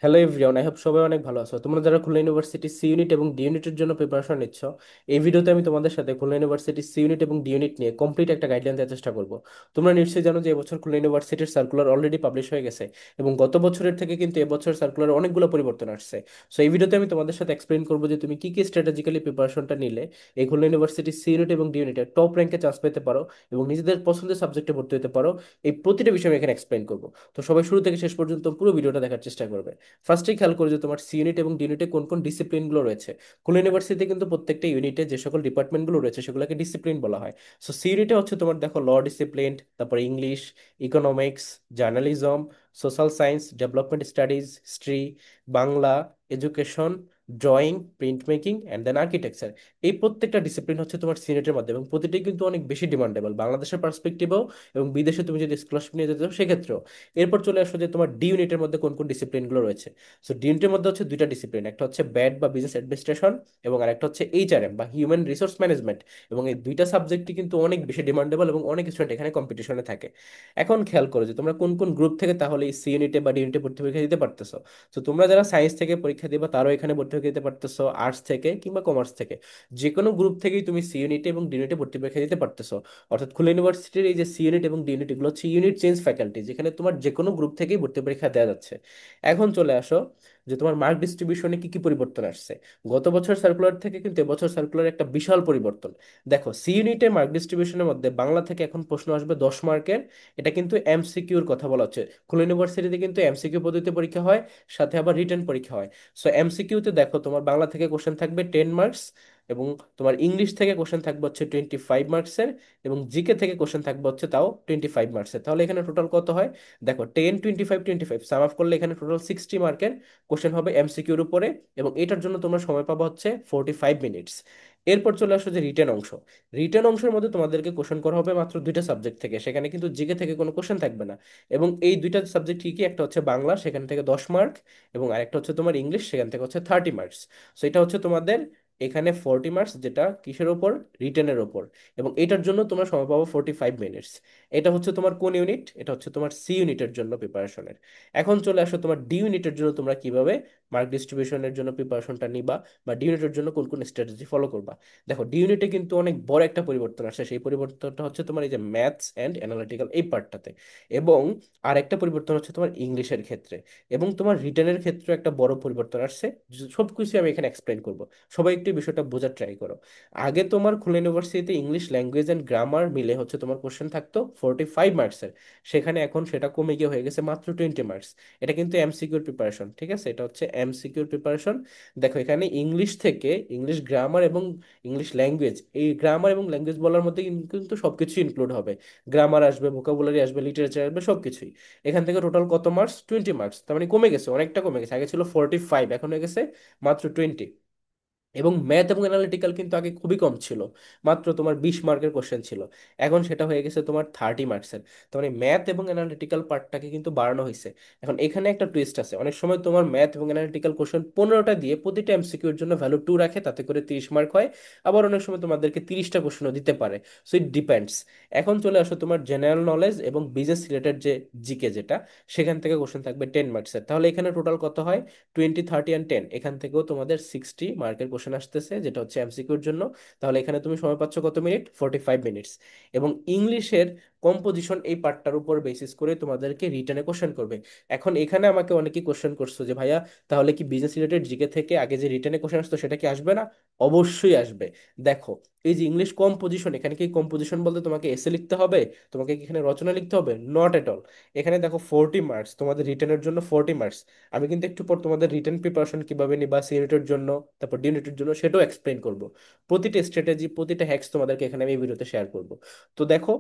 Hello everyone, I hope সবাই অনেক ভালো আছো। তোমরা যারা খুলনা ইউনিভার্সিটি সি ইউনিট এবং ডি ইউনিটের জন্য প্রিপারেশন নিচ্ছ, এই ভিডিওতে আমি তোমাদের সাথে খুলনা ইউনিভার্সিটি সি ইউনিট এবং ডি ইউনিট নিয়ে কমপ্লিট একটা গাইডলাইন দেওয়ার চেষ্টা করব। তোমরা নিশ্চয়ই জানো যে এবছর খুলনা ইউনিভার্সিটির সার্কুলার অলরেডি পাবলিশ হয়ে গেছে এবং গত বছরের থেকে কিন্তু এবছর সার্কুলার অনেকগুলো পরিবর্তন আসছে। সো এই ভিডিওতে আমি তোমাদের সাথে এক্সপ্লেন করবো যে তুমি কি কি স্ট্র্যাটেজিক্যালি প্রিপারেশনটা নিলে এই খুলনা ইউনিভার্সিটি সি ইউনিট এবং ডি ইউনিটে টপ র্যাঙ্কে চান্স পেতে পারো এবং নিজেদের পছন্দের সাবজেক্টে ভর্তি হতে পারো। এই প্রতিটা বিষয় আমি এখানে এক্সপ্লেন করবো। তো সবাই শুরু থেকে শেষ পর্যন্ত পুরো ভিডিওটা দেখার চেষ্টা করবে। ফার্স্টেই খেয়াল করো যে তোমার সি ইউনিট এবং ডি ইউনিটে কোন কোন ডিসিপ্লিনগুলো রয়েছে। খুলনা ইউনিভার্সিটিতে কিন্তু প্রত্যেকটা ইউনিটে যে সকল ডিপার্টমেন্টগুলো রয়েছে সেগুলোকে ডিসিপ্লিন বলা হয়। সো সি ইউনিটে হচ্ছে তোমার দেখো ল ডিসিপ্লিন, তারপর English, economics, journalism, social science, development studies, history, Bangla, education, drawing, print making and then architecture. এই প্রত্যেকটা ডিসিপ্লিন হচ্ছে তোমার সি ইউনিটের মধ্যে এবং প্রতিটি কিন্তু অনেক বেশি ডিমান্ডেবল বাংলাদেশের পার্সপেক্টিভেও এবং বিদেশে তুমি যদি স্কলারশিপ নিয়ে যেতে চাও সেক্ষেত্রেও। এরপর চলে আসো যে তোমার ডি ইউনিটের মধ্যে কোন কোন ডিসিপ্লিনগুলো রয়েছে। সো ডিএনটির মধ্যে হচ্ছে দুইটা ডিসিপ্লিন, একটা হচ্ছে ব্যাড বা বিজনেস অ্যাডমিনিস্ট্রেশন এবং আরেকটা হচ্ছে এইচআরএম বা হিউম্যান রিসোর্স ম্যানেজমেন্ট। এবং এই দুইটা সাবজেক্টই কিন্তু অনেক বেশি ডিমান্ডেবল এবং অনেক স্টুডেন্ট এখানে কম্পিটিশনে থাকে। এখন খেয়াল করো যে তোমরা কোন কোন গ্রুপ থেকে তাহলে এই সি ইউনিটে বা ডি ইউনিটে ভর্তি পরীক্ষা দিতে পারতেছো। তো তোমরা যারা সায়েন্স থেকে পরীক্ষা দিবা তারাও এখানে ভর্তি পরীক্ষা দিতে পারতেছো, আর্টস থেকে কিংবা কমার্স থেকে। যে কোনো গ্রুপ থেকেই তুমি সি ইউনিটে এবং ডি ইউনিটে ভর্তি পরীক্ষা দিতে পারতেছো। অর্থাৎ খুলনা ইউনিভার্সিটির এই যে সি ইউনিট এবং ডি ইউনিট এগুলো হচ্ছে ইউনিট চেঞ্জ ফ্যাকাল্টি, যেখানে তোমার যে কোনো গ্রুপ থেকেই ভর্তি পরীক্ষা দেওয়া যাচ্ছে। এখন চলে আসো যে তোমার মার্ক ডিস্ট্রিবিউশনে কি কি পরিবর্তন আসছে। গত বছর সার্কুলার থেকে কিন্তু এবছর সার্কুলার একটা বিশাল পরিবর্তন। দেখো সি ইউনিটের মার্ক ডিস্ট্রিবিউশনের মধ্যে বাংলা থেকে এখন প্রশ্ন আসবে 10 মার্কের। এটা কিন্তু এমসিকিউর কথা বলা হচ্ছে। খুলনা ইউনিভার্সিটিতে কিন্তু এমসিকিউ পদ্ধতিতে পরীক্ষা হয়, সাথে আবার রিটেন পরীক্ষা হয়। সো এমসিকিউতে দেখো তোমার বাংলা থেকে কোশ্চেন থাকবে 10 মার্কস, এবং তোমার ইংলিশ থেকে কোশ্চেন থাকবে হচ্ছে 25 মার্কসের, এবং জিকে থেকে কোশ্চেন থাকবে হচ্ছে তাও 25 মার্কসের। তাহলে এখানে টোটাল কত হয়? দেখো 10, 25, 25 সাম আপ করলে এখানে টোটাল 60 মার্কের কোশ্চেন হবে এমসিকিউর উপরে, এবং এটার জন্য তোমরা সময় পাবা হচ্ছে 45 মিনিটস। এরপর চলে আসো যে রিটেন অংশ। রিটেন অংশের মধ্যে তোমাদেরকে কোশ্চেন করা হবে মাত্র দুইটা সাবজেক্ট থেকে, সেখানে কিন্তু জিকে থেকে কোনো কোশ্চেন থাকবে না। এবং এই দুইটা সাবজেক্ট কি কি, একটা হচ্ছে বাংলা, সেখান থেকে 10 মার্ক, এবং আরেকটা হচ্ছে তোমার ইংলিশ, সেখান থেকে হচ্ছে 30 মার্কস। সো এটা হচ্ছে তোমাদের এখানে 40 মার্কস, যেটা কিসের ওপর? রিটেনের ওপর। এবং এটার জন্য তোমরা সময় পাবো 45 মিনিটস। এটা হচ্ছে তোমার কোন ইউনিট? এটা হচ্ছে তোমার সি ইউনিটের জন্য প্রিপারেশনের। এখন চলে আসো তোমার ডি ইউনিটের জন্য তোমরা কিভাবে মার্ক ডিস্ট্রিবিউশনের জন্য প্রিপারেশনটা নিবা, বা ডি ইউনিটের জন্য কোন কোন স্ট্র্যাটেজি ফলো করবা। দেখো ডি ইউনিটে কিন্তু অনেক বড় একটা পরিবর্তন আসে, সেই পরিবর্তনটা হচ্ছে তোমার এই যে ম্যাথস অ্যান্ড অ্যানালিটিক্যাল এই পার্টটাতে। এবং আরেকটা পরিবর্তন হচ্ছে তোমার ইংলিশের ক্ষেত্রে, এবং তোমার রিটেনের ক্ষেত্রে একটা বড় পরিবর্তন আসছে। সব কিছু আমি এখানে এক্সপ্লেন করব। সবাই একটু এই বিষয়টা বোঝার ট্রাই করো। আগে তোমার খুলনা ইউনিভার্সিটিতে ইংলিশ ল্যাঙ্গুয়েজ অ্যান্ড গ্রামার মিলে হচ্ছে তোমার কোশ্চেন থাকতো 45 মার্কসের, সেখানে এখন সেটা কমে গিয়ে হয়ে গেছে মাত্র 20 মার্কস। এটা কিন্তু এমসিকিউর প্রিপারেশন, ঠিক আছে? এটা হচ্ছে এমসিকিউর প্রিপারেশন। দেখো এখানে ইংলিশ থেকে ইংলিশ গ্রামার এবং ইংলিশ ল্যাঙ্গুয়েজ, এই গ্রামার এবং ল্যাঙ্গুয়েজ বলার মধ্যে কিন্তু সবকিছু ইনক্লুড হবে। গ্রামার আসবে, ভোকাবুলারি আসবে, লিটারেচার আসবে, সবকিছুই। এখান থেকে টোটাল কত মার্কস? 20 মার্কস। তার মানে কমে গেছে, অনেকটা কমে গেছে। আগে ছিল 45, এখন হয়ে গেছে মাত্র 20। এবং ম্যাথ এবং অ্যানালিটিক্যাল কিন্তু আগে খুবই কম ছিল, মাত্র তোমার 20 মার্কের কোশ্চেন ছিল। এখন সেটা হয়ে গেছে তোমার 30 মার্কসের। তার মানে ম্যাথ এবং অ্যানালিটিক্যাল পার্টটাকে কিন্তু বাড়ানো হয়েছে। এখন এখানে একটা টুইস্ট আছে, অনেক সময় তোমার ম্যাথ এবং অ্যানালিটিক্যাল কোশ্চেন 15টা দিয়ে প্রতিটা এমসিকিউর জন্য ভ্যালু 2 রাখে, তাতে করে 30 মার্ক হয়। আবার অনেক সময় তোমাদেরকে 30টা কোশ্চেনও দিতে পারে। So it depends. এখন চলে আসো তোমার জেনারেল নলেজ এবং বিজনেস রিলেটেড যে জিকে, যেটা সেখান থেকে কোশ্চেন থাকবে 10 মার্কসের। তাহলে এখানে টোটাল কত হয়? 20, 30 অ্যান্ড 10, এখান থেকেও তোমাদের 60 মার্কের কোশ্চেন আসতেছে, যেটা হচ্ছে এমসিকিউর জন্য। তাহলে এখানে তুমি সময় পাচ্ছ কত মিনিট? 45 মিনিটস। এবং ইংলিশের কম্পোজিশন এই পার্টটার উপর বেসিস করে তোমাদেরকে রিটেনে কোশ্চেন করবে। এখন এখানে আমাকে অনেকেই কোশ্চেন করছো যে ভাইয়া, তাহলে কি বিজনেস রিলেটেড জিকে থেকে আগে যে রিটেনে কোশ্চেন আসতো সেটা কি আসবে না? অবশ্যই আসবে। দেখো এই যে ইংলিশ কম্পোজিশন, এখানে কি কম্পোজিশন বলতে তোমাকে এসে লিখতে হবে? তোমাকে কি এখানে রচনা লিখতে হবে? Not at all. এখানে দেখো 40 মার্কস, তোমাদের রিটেনের জন্য 40 মার্কস। আমি কিন্তু একটু পর তোমাদের রিটেন প্রিপারেশন কিভাবে নিবা সি ইউনিটের জন্য, তারপর ডি ইউনিটের জন্য, সেটাও এক্সপ্লেন করব। প্রতিটা স্ট্র্যাটেজি, প্রতিটা হ্যাক্স তোমাদেরকে এখানে আমি এই ভিডিওতে শেয়ার করব। তো দেখো,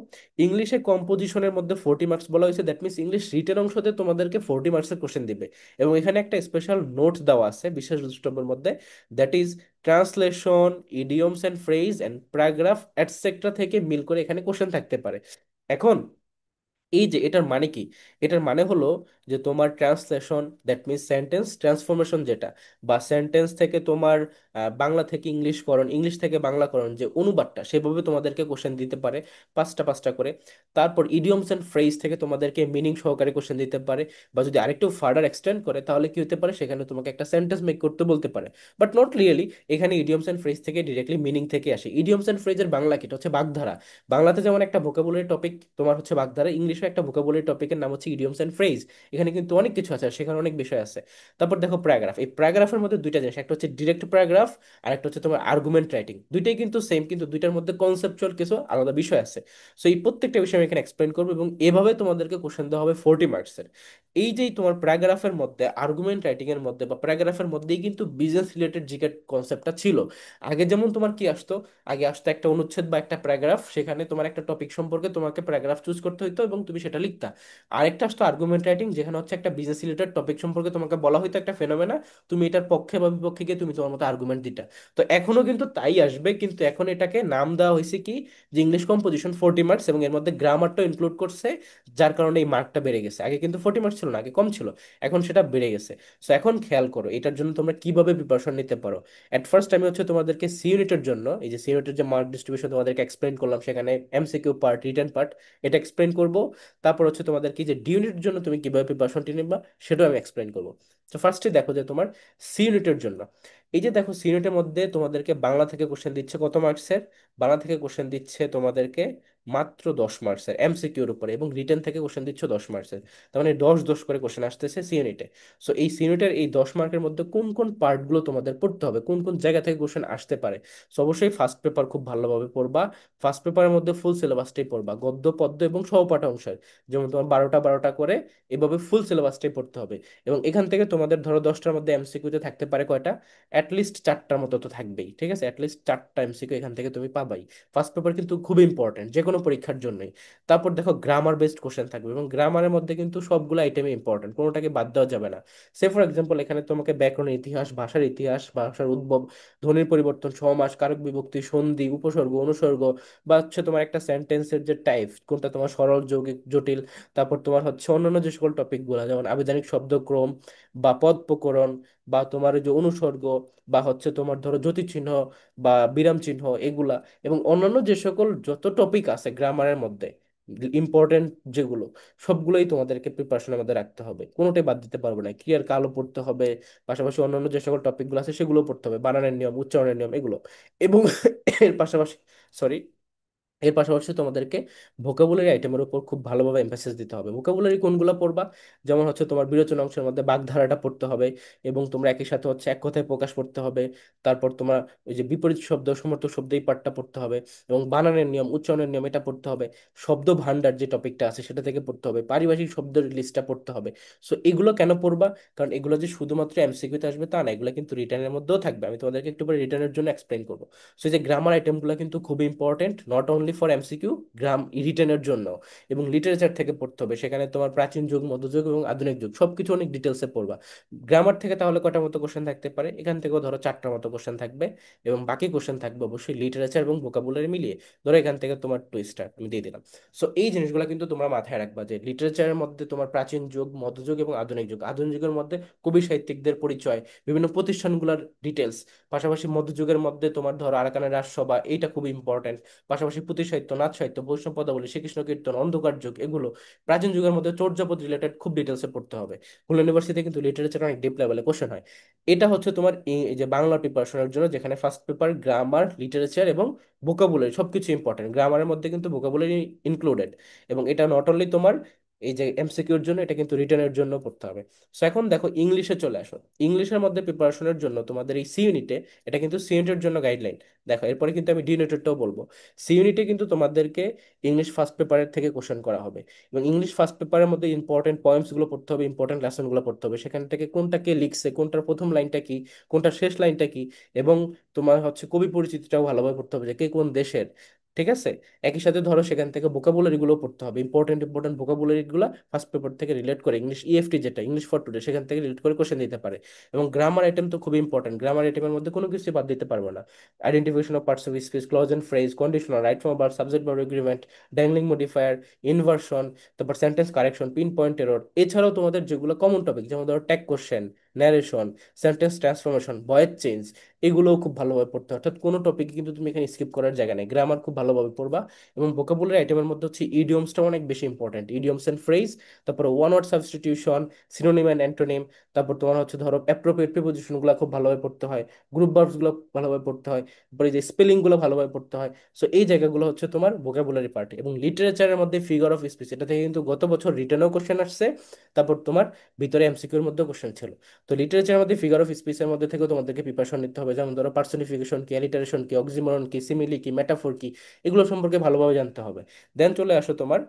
ইংলিশে কম্পোজিশনের মধ্যে 40 মার্কস বলা হয়েছে, দ্যাট মিনস ইংলিশ রিটেন অংশতে তোমাদেরকে 40 মার্কসের কোশ্চেন দিবে। এবং এখানে একটা স্পেশাল নোট দেওয়া আছে বিশেষ দ্রষ্টব্যের মধ্যে, that is translation, idioms and phrase and paragraph etcetera থেকে মিল করে এখানে কোশ্চেন থাকতে পারে। এখন এই যে এটার মানে কি? এটার মানে হলো যে তোমার translation, that means sentence transformation যেটা, বা সেন্টেন্স থেকে তোমার বাংলা থেকে ইংলিশকরণ, ইংলিশ থেকে বাংলাকরণ, যে অনুবাদটা, সেভাবে তোমাদেরকে কোশ্চেন দিতে পারে, পাঁচটা পাঁচটা করে। তারপর ইডিয়মস অ্যান্ড ফ্রেজ থেকে তোমাদেরকে মিনিং সহকারে কোশ্চেন দিতে পারে, বা যদি আরেকটু ফার্দার এক্সটেন্ড করে তাহলে কি হতে পারে, সেখানে তোমাকে একটা সেন্টেন্স মেক করতে বলতে পারে। বাট নট রিয়েলি, এখানে ইডিয়মস অ্যান্ড ফ্রেজ থেকে ডিরেক্টলি মিনিং থেকে আসে। ইডিয়মস অ্যান্ড ফ্রেজের বাংলা কি? এটা হচ্ছে বাগধারা। বাংলাতে যেমন একটা ভোকাবুলারি টপিক তোমার হচ্ছে বাগধারা, ইংলিশে একটা ভোকাবুলারি টপিকের নাম হচ্ছে ইডিয়মস অ্যান্ড ফ্রেজ। এখানে কিন্তু অনেক কিছু আছে, আর সেখানে অনেক বিষয় আছে। তারপর দেখো প্যারাগ্রাফ। এই প্যারাগ্রাফের মধ্যে দুইটা জিনিস, একটা হচ্ছে ডিরেক্ট প্যারাগ্রাফ, আর একটা হচ্ছে তোমার আর্গুমেন্ট রাইটিং। দুইটাই কিন্তু সেম, কিন্তু দুইটার মধ্যে কনসেপচুয়াল কিছু আলাদা বিষয় আছে। সো এই প্রত্যেকটা বিষয় আমি এখানে এক্সপ্লেন করবো, এবং এভাবে তোমাদেরকে কোশ্চেন দেওয়া হবে 40 মার্কসের। এই যে তোমার প্যারাগ্রাফের মধ্যে, আর্গুমেন্ট রাইটিং এর মধ্যে বা প্যারাগ্রাফের মধ্যেই কিন্তু বিজনেস রিলেটেড জিকে কনসেপ্টটা ছিল। আগে যেমন তোমার কি আসতো, আগে আসতো একটা অনুচ্ছেদ বা একটা প্যারাগ্রাফ, সেখানে তোমার একটা টপিক সম্পর্কে তোমাকে প্যারাগ্রাফ চুজ করতে হতো এবং তুমি সেটা লিখতা। আরেকটা আসতো আর্গুমেন্ট রাইটিং, যেখানে হচ্ছে একটা বিজনেস রিলেটেড টপিক সম্পর্কে তোমাকে বলা হতো একটা ফেনোমেনা, তুমি এটার পক্ষে বা বিপক্ষে গিয়ে তুমি তোমার মতো আর্গুমেন্ট দিতা। তো এখনো কিন্তু তাই আসবে, কিন্তু এখন এটাকে নাম দেওয়া হয়েছে কি, যে ইংলিশ কম্পোজিশন 40 মার্কস, এবং এর মধ্যে গ্রামারটা ইনক্লুড করছে, যার কারণে এই মার্কটা বেড়ে গেছে। আগে কিন্তু 40 মার্কস ছিল না, আগে কম ছিল, এখন সেটা বেড়ে গেছে। সো এখন খেয়াল করো এটার জন্য তোমরা কিভাবে প্রিপারেশন নিতে পারো। এট ফার্স্ট আমি হচ্ছে তোমাদেরকে সি ইউনিটের জন্য, এই যে সি ইউনিটের যে মার্ক ডিস্ট্রিবিউশন তোমাদেরকে এক্সপ্লেন করলাম, সেখানে এমসিকিউ পার্ট, রিটেন পার্ট, এটা এক্সপ্লেন করব। তারপর হচ্ছে তোমাদেরকে যে ডি ইউনিটের জন্য তুমি কিভাবে প্রিপারেশনটি নিবা, সেটাও আমি এক্সপ্লেন করবো। তো ফার্স্টে দেখো যে তোমার সি ইউনিটের জন্য, এই যে দেখো সি ইউনিটের মধ্যে তোমাদেরকে বাংলা থেকে কোশ্চেন দিচ্ছে কত মার্কসের, বাংলা থেকে কোশ্চেন দিচ্ছে তোমাদেরকে মাত্র 10 মার্কসের এমসিকিউর উপরে, এবং রিটেন থেকে কোশ্চেন দিচ্ছে 10 মার্কসের। তার মানে 10 10 করে কোশ্চেন আসতেছে সি ইউনিটে। সো এই সি ইউনিটের এই 10 মার্কের মধ্যে কোন কোন পার্টগুলো তোমাদের পড়তে হবে, কোন কোন জায়গা থেকে কোশ্চেন আসতে পারে। সো অবশ্যই ফার্স্ট পেপার খুব ভালোভাবে পড়বা। ফার্স্ট পেপারের মধ্যে ফুল সিলেবাসটাই পড়বা, গদ্য পদ্য এবং সহপাঠ অংশের, যেমন তোমার 12টা 12টা করে, এভাবে ফুল সিলেবাসটাই পড়তে হবে। এবং এখান থেকে তোমাদের ধরো 10টার মধ্যে এমসিকিউতে থাকতে পারে কয়টা, অ্যাটলিস্ট 4টার মতো তো থাকবেই, ঠিক আছে? অ্যাটলিস্ট 4টা এমসিকিউ এখান থেকে তুমি পাবাই। ফার্স্ট পেপার কিন্তু খুব ইম্পর্টেন্ট যে কোনো পরীক্ষার জন্যই। তারপর দেখো গ্রামার বেসড কোশ্চেন থাকবে, এবং গ্রামারের মধ্যে কিন্তু সবগুলো আইটেমে ইম্পর্টেন্ট, কোনোটাকে বাদ দেওয়া যাবে না। সে ফর এক্সাম্পল এখানে তোমাকে ব্যাকরণের ইতিহাস, ভাষার ইতিহাস, ভাষার উদ্ভব, ধ্বনির পরিবর্তন, সমাস, কারক বিভক্তি, সন্ধি, উপসর্গ, অনুসর্গ, বা হচ্ছে তোমার একটা সেন্টেন্সের যে টাইপ, কোনটা তোমার সরল, যৌগিক, জটিল। তারপর তোমার হচ্ছে অন্যান্য যে সকল টপিকগুলো, যেমন আবিধানিক শব্দক্রম, বা পদ প্রকরণ, বা তোমার ওই যে অনুসর্গ, বা হচ্ছে তোমার ধরো জ্যোতিচিহ্ন বা বিরাম চিহ্ন, এগুলা, এবং অন্যান্য যে সকল যত টপিক আছে গ্রামারের মধ্যে ইম্পর্টেন্ট যেগুলো, সবগুলোই তোমাদেরকে প্রিপারেশনের মধ্যে রাখতে হবে, কোনোটাই বাদ দিতে পারবে না। ক্লিয়ার কালো পড়তে হবে, পাশাপাশি অন্যান্য যে সকল টপিকগুলো আছে সেগুলো পড়তে হবে, বানানের নিয়ম, উচ্চারণের নিয়ম, এগুলো। এবং এর পাশাপাশি, সরি, এর পাশাপাশি তোমাদেরকে ভোকাবুলারি আইটেমের উপর খুব ভালোভাবে এমফাসিস দিতে হবে। ভোকাবুলারি কোনগুলো পড়বা, যেমন হচ্ছে তোমার বিরোচন অংশের মধ্যে বাগধারাটা পড়তে হবে, এবং তোমরা একই সাথে হচ্ছে এক কথায় প্রকাশ পড়তে হবে। তারপর তোমার ওই যে বিপরীত শব্দ, সমর্থক শব্দ, এই পার্টটা পড়তে হবে, এবং বানানের নিয়ম, উচ্চারণের নিয়ম, এটা পড়তে হবে। শব্দ ভান্ডার যে টপিকটা আছে সেটা থেকে পড়তে হবে, পারিভাষিক শব্দের লিস্টটা পড়তে হবে। সো এগুলো কেন পড়বা, কারণ এগুলো যে শুধুমাত্র এমসিকিউতে আসবে তা না, এগুলো কিন্তু রিটার্নের মধ্যেও থাকবে। আমি তোমাদেরকে একটু পরে রিটার্নের জন্য এক্সপ্লেন করবো। সো এই যে গ্রামার আইটেমগুলো কিন্তু খুবই important, not only for MCQ, গ্রাম রিটেনের জন্য। এবং লিটারেচার থেকে পড়তে হবে, সেখানে তোমার প্রাচীন যুগ, মধ্যযুগ এবং আধুনিক যুগ সবকিছু অনেক ডিটেলসে পড়বা। গ্রামার থেকে তাহলে কটার মতো কোশ্চেন থাকতে পারে, এখান থেকেও ধরো 4টার মতো কোশ্চেন থাকবে, এবং বাকি কোশ্চেন থাকবে অবশ্যই লিটারেচার এবং ভোকাবুলারি মিলিয়ে। ধরো এখান থেকে তোমার 2 স্টার আমি দিয়ে দিলাম। সো এই জিনিসগুলো কিন্তু তোমরা মাথায় রাখবা, যে লিটারেচারের মধ্যে তোমার প্রাচীন যুগ, মধ্যযুগ এবং আধুনিক যুগ, আধুনিক যুগের মধ্যে কবি সাহিত্যিকদের পরিচয়, বিভিন্ন প্রতিষ্ঠানগুলোর ডিটেলস, পাশাপাশি মধ্যযুগের মধ্যে তোমার ধরো আরাকানের রাজসভা, এইটা খুব ইম্পর্টেন্ট। পাশাপাশি পুঁথি সাহিত্য, নাচ সাহিত্য, বৈষ্ণব পদাবলী, শ্রীকৃষ্ণ কীর্তন, অন্ধকার যুগ, এগুলো। প্রাচীন যুগের মধ্যে চর্যাপদ রিলেটেড খুব ডিটেলসে পড়তে হবে। খুলনা ইউনিভার্সিটি কিন্তু লিটারেচার অনেক ডিপ লেভেলে কোশ্চেন হয়। এটা হচ্ছে তোমার এই যে বাংলা প্রিপারেশনের জন্য, যেখানে ফার্স্ট পেপার গ্রামার, লিটারেচার এবং ভোকাবুলারি সবকিছু ইম্পর্টেন্ট, গ্রামারের মধ্যে কিন্তু ভোকাবুলারি ইনক্লুডেড। এবং এটা নট অনলি তোমার এই যে এমসিকিউর জন্য, এটা কিন্তু রিটেনের জন্য পড়তে হবে। সো এখন দেখো ইংলিশে চলে আসো। ইংলিশের মধ্যে প্রিপারেশনের জন্য তোমাদের এই সি ইউনিটে, এটা কিন্তু সি ইউনিটের জন্য গাইডলাইন। দেখো এরপরে কিন্তু আমি ডি ইউনিটেরটাও বলবো। সি ইউনিটে কিন্তু তোমাদেরকে ইংলিশ ফার্স্ট পেপারের থেকে কোশ্চেন করা হবে, এবং ইংলিশ ফার্স্ট পেপারের মধ্যে ইম্পর্টেন্ট পয়েন্টসগুলো পড়তে হবে, ইম্পর্টেন্ট লেসনগুলো পড়তে হবে। সেখান থেকে কোনটা কে লিখছে, কোনটার প্রথম লাইনটা কি, কোনটার শেষ লাইনটা কি, এবং তোমার হচ্ছে কবি পরিচিতিটাও ভালোভাবে পড়তে হবে, যে কে কোন দেশের। ঠিক আছে। একই সাথে ধরো সেখান থেকে ভোকাবুলারি গুলো পড়তে হবে, ইম্পর্টেন্ট ইম্পর্টেন্ট ভোকাবুলারি গুলো ফার্স্ট পেপার থেকে রিলেট করে, ইংলিশ ইএফটি যেটা ইংলিশ ফর টুডে সেখান থেকে রিলেট করে কোশ্চেন দিতে পারে। এবং গ্রামার আইটেম তো খুবই ইম্পর্টেন্ট, গ্রামার আইটেমের মধ্যে কোনো কিছু বাদ দিতে পারবে না। Identification of parts of speech, clause and phrase, conditional, right form verb, subject verb agreement, dangling modifier, inversion, তারপর sentence correction, pinpoint error. এছাড়াও তোমাদের যেগুলো কমন টপিক, যেমন ধরো tag question, narration, sentence transformation, voice change, এগুলোও খুব ভালোভাবে পড়তে হয়। অর্থাৎ কোনো টপিক কিন্তু তুমি এখানে স্কিপ করার জায়গা নেই, গ্রামার খুব ভালোভাবে পড়বা। এবং ভোকাবুলারি আইটেমের মধ্যে হচ্ছে ইডিয়মসটা অনেক বেশি ইম্পর্টেন্ট, ইডিয়মস এন্ড ফ্রেজ, তারপর one word substitution, synonym and antonym, তারপর তোমার হচ্ছে ধরো অ্যাপ্রোপ্রিয়েট প্রিপোজিশনগুলো খুব ভালোভাবে পড়তে হয়, গ্রুপ ভার্বসগুলো ভালোভাবে পড়তে হয়, তারপরে এই যে স্পেলিংগুলো ভালোভাবে পড়তে হয়। সো এই জায়গাগুলো হচ্ছে তোমার ভোকাবুলারি পার্ট। এবং লিটারেচারের মধ্যে ফিগার অফ স্পিচ, এটা থেকে কিন্তু গত বছর রিটেনও কোশ্চেন আসছে, তারপর তোমার ভিতরে এমসিকিউর মধ্যে কোশ্চেন ছিল। তো লিটারেচারের মধ্যে ফিগার অফ স্পিচের মধ্যে থেকেও তোমাদেরকে প্রিপারেশন নিতে হবে, যেমন ধরো পার্সনিফিকেশন কি, অ্যালিটারেশন কি, অক্সিমরন কি, সিমিলি কি, মেটাফোর কি, এগুলো সম্পর্কে ভালোভাবে জানতে হবে। দেন চলে আসো তোমার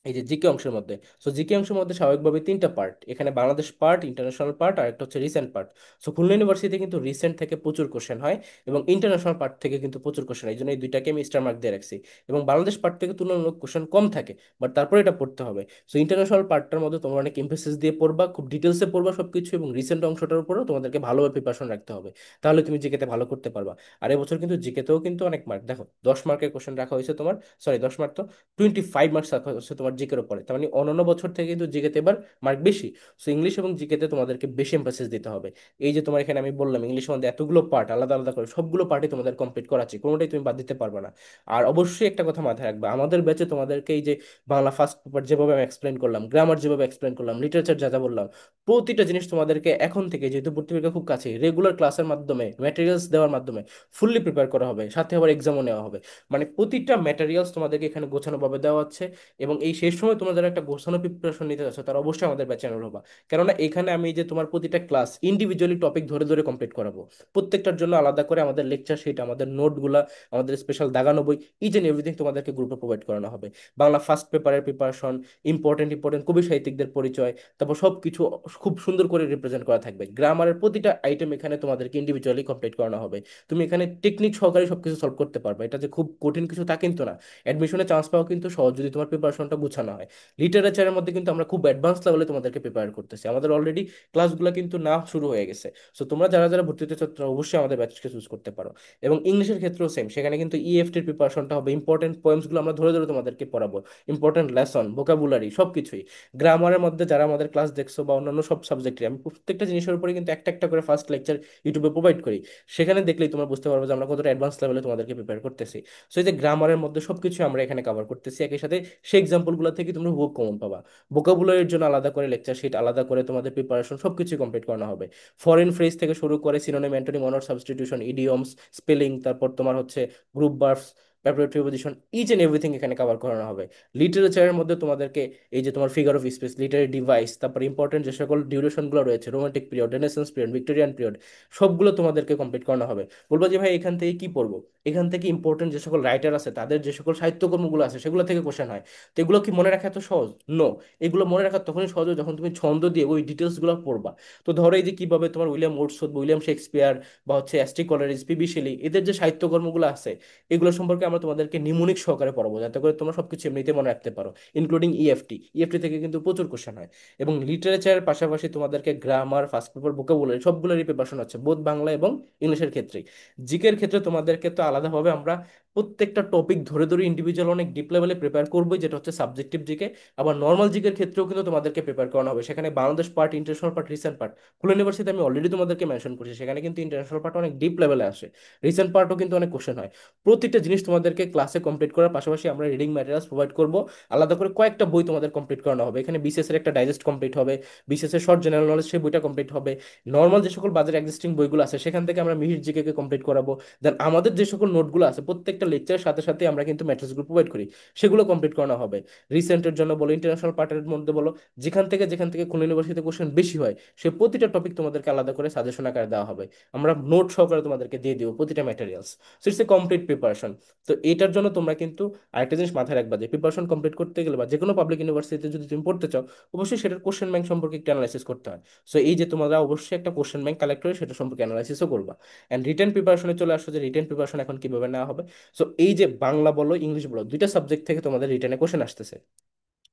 এই যে জিকে অংশের মধ্যে। সো জিকে অংশের মধ্যে স্বাভাবিকভাবে তিনটা পার্ট, এখানে বাংলাদেশ পার্ট, ইন্টারন্যাশনাল পার্ট, আর একটা হচ্ছে recent part. So Khulna university কিন্তু রিসেন্ট থেকে প্রচুর কোশ্চেন হয়, এবং ইন্টারন্যাশনাল পার্ট থেকে কিন্তু প্রচুর কোশ্চেন হয়, এই জন্য এই দুইটাকে আমি স্টার মার্ক দিয়ে রাখছি। এবং বাংলাদেশ পার্ট থেকে তুলনামূলক কোশ্চেন কম থাকে, বাট তারপরে এটা পড়তে হবে। সো ইন্টারন্যাশনাল পার্টটার মধ্যে তোমরা অনেক এমফেসিস দিয়ে পড়বা, খুব ডিটেলসে পড়বা সবকিছু, এবং রিসেন্ট অংশটার উপরেও তোমাদেরকে ভালোভাবে প্রিপারেশন রাখতে হবে, তাহলে তুমি জিকেতে ভালো করতে পারবা। আর এবছর কিন্তু জিকেতেও কিন্তু অনেক মার্ক, দেখো 10 মার্কের কোশ্চেন রাখা হয়েছে তোমার, সরি 10 মার্ক তো, 25 মার্কস রাখা হচ্ছে তোমার জিকের উপরে। তার মানে অন্যান্য বছর থেকে কিন্তু জিকেতে এবার মার্ক বেশি। সো ইংলিশ এবং জিকেতে তোমাদেরকে বেশি এমফাসিস দিতে হবে। এই যে তোমার এখানে আমি বললাম ইংলিশ মধ্যে এতগুলো পার্ট আলাদা আলাদা করে, সবগুলো পার্টই তোমাদের কমপ্লিট করাচ্ছি, কোনোটাই তুমি বাদ দিতে পারবে না। আর অবশ্যই একটা কথা মাথায় রাখবে, আমাদের ব্যাচে তোমাদেরকে এই যে বাংলা ফার্স্ট পেপার যেভাবে আমি এক্সপ্লেন করলাম, গ্রামার যেভাবে এক্সপ্লেন করলাম, লিটারেচার যা যা বললাম, প্রতিটা জিনিস তোমাদেরকে এখন থেকে, যেহেতু ভর্তি পরীক্ষা খুব কাছে, রেগুলার ক্লাসের মাধ্যমে, ম্যাটেরিয়ালস দেওয়ার মাধ্যমে ফুললি প্রিপেয়ার করা হবে, সাথে আবার এক্সামও নেওয়া হবে। মানে প্রতিটা ম্যাটেরিয়ালস তোমাদেরকে এখানে গোছানোভাবে দেওয়া হচ্ছে। এবং এই শেষ সময় তোমরা যারা একটা গোছানো প্রিপারেশন নিতে যাচ্ছ, তারা অবশ্যই আমাদের ব্যাচে এনরোল হবা। কেননা এখানে আমি যে তোমার প্রতিটা ক্লাস ইন্ডিভিজুয়ালি টপিক ধরে ধরে কমপ্লিট করাবো, প্রত্যেকটার জন্য আলাদা করে আমাদের লেকচার শিট, আমাদের নোটগুলা, আমাদের স্পেশাল দাগানো বই, ইচ এন্ড এভরিথিং তোমাদেরকে গ্রুপে প্রোভাইড করানো হবে। বাংলা ফার্স্ট পেপারের প্রিপারেশন, ইম্পর্টেন্ট ইম্পর্টেন্ট কবি সাহিত্যিকদের পরিচয়, তারপর সব কিছু খুব সুন্দর করে রিপ্রেজেন্ট করা থাকবে। গ্রামারের প্রতিটা আইটেম এখানে তোমাদেরকে ইন্ডিভিজুয়ালি কমপ্লিট করানো হবে। তুমি এখানে টেকনিক সহকারে সবকিছু সলভ করতে পারবে, এটা যে খুব কঠিন কিছু তা কিন্তু না। অ্যাডমিশনে চান্স পাওয়া কিন্তু সহজ, যদি তোমার প্রিপারেশনটা গুছানো হয়। লিটারেচারের মধ্যে কিন্তু আমরা খুব অ্যাডভান্স লেভেলে তোমাদেরকে প্রিপেয়ার করতেছি, আমাদের অলরেডি ক্লাসগুলো কিন্তু না শুরু হয়ে গেছে। সো তোমরা যারা যারা ভর্তি হতে চাও তারা অবশ্যই আমাদের ব্যাচকে চুজ করতে পারো। এবং ইংলিশের ক্ষেত্রেও সেম, সেখানে কিন্তু ইএফটির প্রিপারেশনটা হবে, ইম্পর্টেন্ট পোয়েমসগুলো আমরা ধরে ধরে তোমাদেরকে পড়াবো, ইম্পর্টেন্ট লেসন, ভোকাবুলারি সব কিছুই। গ্রামারের মধ্যে যারা আমাদের ক্লাস দেখছো বা অন্যান্য সব সাবজেক্টে, আমি প্রত্যেকটা জিনিসের উপরে কিন্তু একটা একটা করে ফার্স্ট লেকচার ইউটিউবে প্রোভাইড করি, সেখানে দেখলেই তোমরা বুঝতে পারবে যে আমরা কতটা অ্যাডভান্স লেভেলে তোমাদেরকে প্রিপেয়ার করতেছি। সো এই যে গ্রামারের মধ্যে সবকিছু আমরা এখানে কভার করতেছি, একই সাথে সেই এক্সাম্পলগুলো থেকে তুমি হুবহু কমন পাবা। ভোকাবুলারির জন্য আলাদা করে লেকচার শিট, আলাদা করে তোমাদের প্রিপারেশন সবকিছু কমপ্লিট করানো হবে। ফরেন ফ্রেজ থেকে শুরু করে সিনোনিম, অ্যান্টোনিম, অনার সাবস্টিটিউশন, ইডিয়মস, স্পেলিং, তারপর তোমার হচ্ছে group verbs, preparatory position, each and everything এখানে কভার করানো হবে। লিটারেচারের মধ্যে তোমাদেরকে এই যে তোমার figure of speech, literary device, তারপর ইম্পর্টেন্ট যে সকল ডিউরেশনগুলো রয়েছে, romantic period, renaissance period, Victorian period, সবগুলো তোমাদেরকে কমপ্লিট করানো হবে। বলবো যে ভাই এখান থেকে কি পড়বো, এখান থেকে ইম্পর্টেন্ট যে সকল রাইটার আছে তাদের যে সকল সাহিত্যকর্মগুলো আছে সেগুলো থেকে কোশ্চেন হয়। তো এগুলো কি মনে রাখা এত সহজ? নো। এগুলো মনে রাখা তখনই সহজ হয় যখন তুমি ছন্দ দিয়ে ওই ডিটেলসগুলো পড়বা। তো ধরো এই যে কিভাবে তোমার উইলিয়াম ওর্ডসওয়ার্থ, উইলিয়াম শেক্সপিয়ার, বা হচ্ছে এসটি কলারিজ, পিবি শেলি, এদের যে সাহিত্যকর্মগুলো আছে, এগুলো সম্পর্কে আমরা তোমাদেরকে নিমুনিক সহকারে পড়াবো, যাতে করে তোমরা সবকিছু এমনিতে মনে রাখতে পারো, ইনক্লুডিং ইএফটি। ইএফটি থেকে কিন্তু প্রচুর কোশ্চেন হয়। এবং লিটারেচারের পাশাপাশি তোমাদেরকে গ্রামার, ফার্স্ট পেপার, ভোকাবুলারি সবগুলোরই প্রিপারেশন আছে, বোধ বাংলা এবং ইংলিশের ক্ষেত্রেই। জিকের ক্ষেত্রে তোমাদেরকে তো আলাদাভাবে আমরা প্রত্যেকটা টপিক ধরে ধরে ইন্ডিভিজুয়াল অনেক ডিপ লেভেলে প্রিপেয়ার করবোই, যেটা হচ্ছে সাবজেক্টিভ জিকে। আবার নর্মাল জিকের ক্ষেত্রেও কিন্তু তোমাদেরকে প্রিপেয়ার করানো হবে, সেখানে Bangladesh part, international part, recent part. Khulna university আমি অলরেডি তোমাদেরকে মেনশন করছি, সেখানে কিন্তু ইন্টারন্যাশনাল পার্ট অনেক ডিপ লেভেলে আসে, রিসেন্ট পার্টও কিন্তু অনেক কোশ্চেন হয়। প্রতিটা জিনিস তোমাদেরকে ক্লাসে কমপ্লিট করার পাশাপাশি আমরা রিডিং ম্যাটেরিয়ালস প্রোভাইড করবো, আলাদা করে কয়েকটা বই তোমাদের কমপ্লিট করানো হবে। এখানে বিসিএস এর একটা ডাইজেস্ট কমপ্লিট হবে, বিসিএস এর শর্ট জেনারেল নলেজ সেই বইটা কমপ্লিট হবে। নর্মাল যে সকল বাজারে এক্সিস্টিং বইগুলো আছে সেখান থেকে আমরা মিহির জিকে কে কমপ্লিট করাবো। দেন আমাদের যে সকল নোটগুলো আছে প্রত্যেকটা লেকচারের সাথে সাথে আমরা কিন্তু ম্যাট্রিক্সগুলো প্রোভাইড করি, সেগুলো কমপ্লিট করানো হবে। রিসেন্টের জন্য বলো, ইন্টারন্যাশনাল পার্টের মধ্যে বলো, যেখান থেকে কোন ইউনিভার্সিটিতে কোশ্চেন বেশি হয়, সে প্রতিটা টপিক তোমাদেরকে আলাদা করে সাজেশন আকারে দেওয়া হবে, আমরা নোট সহকারে তোমাদেরকে দিয়ে দিব প্রতিটা materials. So it's a complete preparation. তো এটার জন্য তোমরা কিন্তু আরেকটা জিনিস মাথায় রাখবা যে প্রিপারেশন কমপ্লিট করতে গেলে বা যে কোনো পাবলিক ইউনিভার্সিটিতে যদি তুমি পড়তে চাও, অবশ্যই সেটার কোশ্চেন ব্যাংক সম্পর্কে একটু অ্যানালাইসিস করতে হয়। সো এই যে তোমরা অবশ্যই একটা কোশ্চেন ব্যাংক কালেক্ট করে সেটা সম্পর্কে অ্যানালাইসিসও করবা। অ্যান্ড রিটেন প্রিপারেশনে চলে আসো যে রিটেন প্রিপারেশন এখন কিভাবে নেওয়া হবে। সো এই যে বাংলা বলো ইংলিশ বলো দুইটা সাবজেক্ট থেকে তোমাদের রিটেনে কোশ্চেন আসতেছে।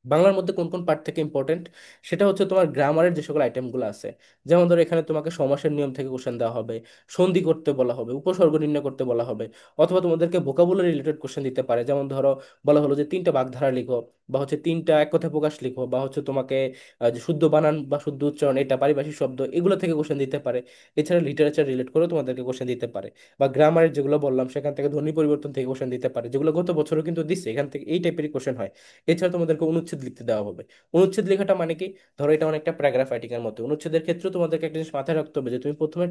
বাংলার মধ্যে কোন কোন পার্ট থেকে ইম্পর্টেন্ট, সেটা হচ্ছে তোমার গ্রামারের যে সকল আইটেমগুলো আছে। যেমন ধরো এখানে তোমাকে সমাসের নিয়ম থেকে কোশ্চেন দেওয়া হবে, সন্ধি করতে বলা হবে, উপসর্গ নির্ণয় করতে বলা হবে, অথবা তোমাদেরকে ভোকাবুলারি রিলেটেড কোশ্চেন দিতে পারে। যেমন ধরো বলা হলো যে তিনটা বাগধারা লিখো, বা হচ্ছে তিনটা এক কথায় প্রকাশ লিখো, বা হচ্ছে তোমাকে যে শুদ্ধ বানান বা শুদ্ধ উচ্চারণ এটা পারিভাষিক শব্দ এগুলো থেকে কোশ্চেন দিতে পারে। এছাড়া লিটারেচার রিলেট করেও তোমাদেরকে কোশ্চেন দিতে পারে। বা গ্রামারের যেগুলো বললাম সেখান থেকে ধ্বনি পরিবর্তন থেকে কোশ্চেন দিতে পারে, যেগুলো গত বছরও কিন্তু দিচ্ছে, এখান থেকে এই টাইপেরই কোশ্চেন হয়। এছাড়া তোমাদেরকে অনুচ্ছেদ লিখতে দেওয়া হবে। অনুচ্ছেদ লেখাটা মানে কি, ধরো এটা অনেকটা প্যারাগ্রাফ রাইটিং এর মতো। অনুচ্ছেদের ক্ষেত্রে তোমাদেরকে একটা জিনিস মাথায় রাখতে হবে যে তুমি প্রথমে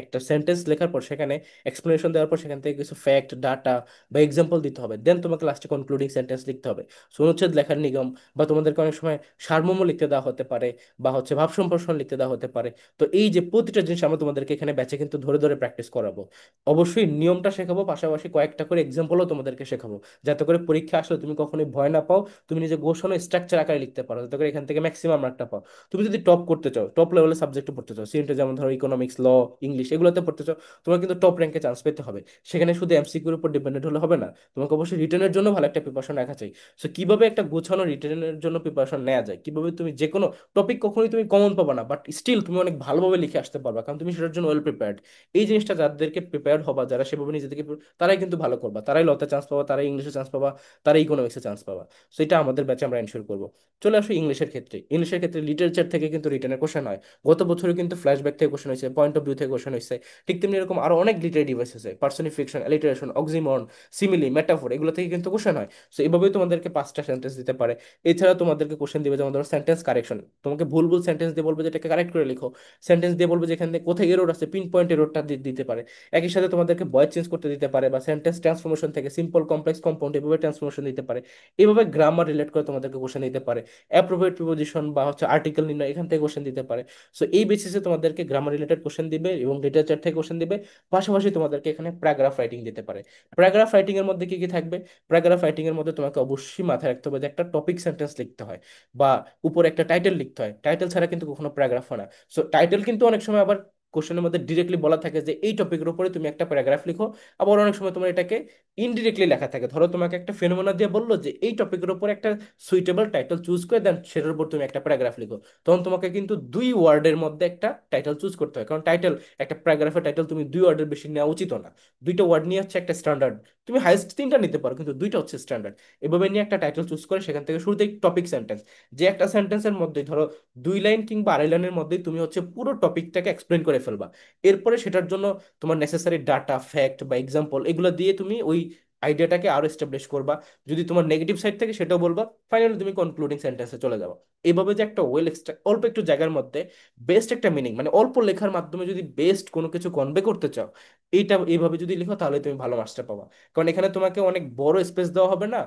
একটা সেন্টেন্স লেখার পর সেখানে এক্সপ্লেনেশন দেওয়ার পর সেখান থেকে কিছু ফ্যাক্ট ডাটা বা এক্সাম্পল দিতে হবে, দেন তোমাকে লাস্টে কনক্লুডিং সেন্টেন্স লিখতে হবে। সো অনুচ্ছেদ লেখার নিয়ম, বা তোমাদেরকে অনেক সময় সারমর্ম লিখতে দেওয়া হতে পারে, বা হচ্ছে ভাব সম্প্রসারণ লিখতে দেওয়া হতে পারে। তো এই যে প্রতিটা জিনিস আমরা তোমাদেরকে এখানে ব্যাচে কিন্তু ধরে ধরে প্র্যাকটিস করাবো। অবশ্যই নিয়মটা শেখাবো, পাশাপাশি কয়েকটা করে এক্সাম্পলও তোমাদেরকে শেখাবো, যাতে করে পরীক্ষা আসলে তুমি কখনোই ভয় না পাও, তুমি নিজে ঘোষণা স্ট্রাকচার আকারে লিখতে পারো, যাতে করে এখান থেকে ম্যাক্সিমাম মার্কটা পাও। তুমি যদি টপ করতে চাও, টপ লেভেলের সাবজেক্টে পড়তে চাও, সিএনটি যেমন ধরো ইকোনমিক্স, ল, ইংলিশ এগুলোতে পড়তে চাও, তোমার কিন্তু টপ র্যাঙ্কে চান্স পেতে হবে। সেখানে শুধু এমসিকিউর উপর ডিপেন্ডেন্ট হলে হবে না, তোমাকে অবশ্যই রিটেনের জন্য ভালো একটা প্রিপারেশন রাখা চাই। সো কিভাবে একটা গোছানো রিটেনের জন্য প্রিপারেশন নেওয়া যায়, কিভাবে তুমি যে কোনো টপিক কখনোই তুমি কমন পাবা না, বাট স্টিল তুমি অনেক ভালোভাবে লিখে আসতে পারবা, কারণ তুমি সেটার জন্য ওয়েল প্রিপেয়ার্ড। এই জিনিসটা যাদেরকে প্রিপেয়ার হবা, যারা সেভাবে নিজেদেরকে তারাই কিন্তু ভালো করবা, তারাই লতে চান্স পাবা, তারাই ইংলিশে চান্স পাবা, তারাই ইকোনমিক্সে চান্স পাবা। সো এটা আমাদের ব্যাচে আমরা এনশিওর করবো। চলে আসো ইংলিশের ক্ষেত্রে। ইংলিশের ক্ষেত্রে লিটারেচার থেকে কিন্তু রিটেনের কোশ্চেন হয়। গত বছরে কিন্তু ফ্ল্যাশব্যাক থেকে কোশ্চেন হয়েছে, পয়েন্ট অফ ভিউ থেকে কোশ্চেন হয়েছে। ঠিক তেমনি এরকম আরো অনেক লিটারি ডিভাইস আছে, personification, alliteration, oxymoron, simile, metaphor এগুলো থেকে কিন্তু কোশ্চেন হয়। সো এইভাবেই তোমাদেরকে পাঁচটা সেন্টেন্স দিতে পারে। এছাড়া তোমাদেরকে কোশ্চেন দিবে যেমন ধরো সেন্টেন্স কারেকশন, তোমাকে ভুল ভুল সেন্টেন্স দিয়ে বলবে যেটাকে কারেক্ট করে লিখো। সেন্টেন্স দিয়ে বলবে যেখানে কোথায় এরর আছে, পিন পয়েন্ট এররটা দিতে পারে। একই সাথে তোমাদেরকে ভয়েস চেঞ্জ করতে দিতে পারে, বা সেন্টেন্স ট্রান্সফরমেশন থেকে সিম্পল কমপ্লেক্স কম্পাউন্ড এভাবে ট্রান্সফরমেশন দিতে পারে। এভাবে গ্রামার রিলেট করে তোমাদেরকে কোশ্চেন দিতে পারে। অ্যাপ্রোপ্রিয়েট প্রিপোজিশন বা হচ্ছে আর্টিকেল নির্ণয় এখান থেকে কোশ্চেন দিতে পারে। সো এই বেসিসে তোমাদেরকে গ্রামার রিলেটেড কোশ্চেন দিবে এবং লিটারেচার থেকে কোশ্চেন দিবে। পাশাপাশি তোমাদেরকে এখানে প্যারাগ্রাফ রাইটিং দিতে পারে। প্যারাগ্রাফ রাইটিং এর মধ্যে কি কি থাকবে, প্যারাগ্রাফ রাইটিং এর মধ্যে তোমাকে অবশ্যই মাথায় রাখতে হবে যে একটা টপিক সেন্টেন্স লিখতে হয়, বা উপরে একটা টাইটেল লিখতে হয়। টাইটেল ছাড়া কিন্তু কখনো প্যারাগ্রাফ হয় না। সো টাইটেল কিন্তু অনেক সময় আবার কোশ্চেনের মধ্যে ডিরেক্টলি বলা থাকে যে এই টপিকের উপরে তুমি একটা প্যারাগ্রাফ লিখো। আবার অনেক সময় তোমার এটাকে ইনডিরেক্টলি লেখা থাকে, ধরো তোমাকে একটা ফেনোমেনা দিয়ে বললো যে এই টপিকের উপর একটা সুইটেবল টাইটেল চুজ করে দেন, সেটার উপর তুমি একটা প্যারাগ্রাফ লিখো। তখন তোমাকে কিন্তু দুই ওয়ার্ডের মধ্যে একটা টাইটেল চুজ করতে হয়, কারণ টাইটেল, একটা প্যারাগ্রাফের টাইটেল তুমি দুই ওয়ার্ডের বেশি নেওয়া উচিত না। দুইটা ওয়ার্ড নিয়ে হচ্ছে একটা স্ট্যান্ডার্ড। তুমি হাইস্ট তিনটা নিতে পারো, কিন্তু দুইটা হচ্ছে স্ট্যান্ডার্ড। এভাবে নিয়ে একটা টাইটেল চুজ করে সেখান থেকে শুরুতেই টপিক সেন্টেন্স, যে একটা সেন্টেন্সের মধ্যে ধরো 2 লাইন কিংবা 2.5 লাইনের মধ্যেই তুমি হচ্ছে পুরো টপিকটাকে এক্সপ্লেন করে ফেলবা। এরপরে সেটার জন্য তোমার নেসেসারি ডাটা, ফ্যাক্ট বা এক্সাম্পল এগুলো দিয়ে তুমি ওই আইডিয়াটাকে আরো এস্টাবলিশ করবা। যদি তোমার নেগেটিভ সাইড থাকে সেটাও বলবা। ফাইনালি তুমি কনক্লুডিং সেন্টেন্সে চলে যাও। এইভাবে যে একটা ওয়েল অল্প একটু জায়গার মধ্যে বেস্ট একটা মিনিং, মানে অল্প লেখার মাধ্যমে যদি বেস্ট কোনো কিছু কনভে করতে চাও, এইটা এইভাবে যদি লিখো তাহলে তুমি ভালো মাস্টার পাবা। কারণ এখানে তোমাকে অনেক বড় স্পেস দেওয়া হবে না।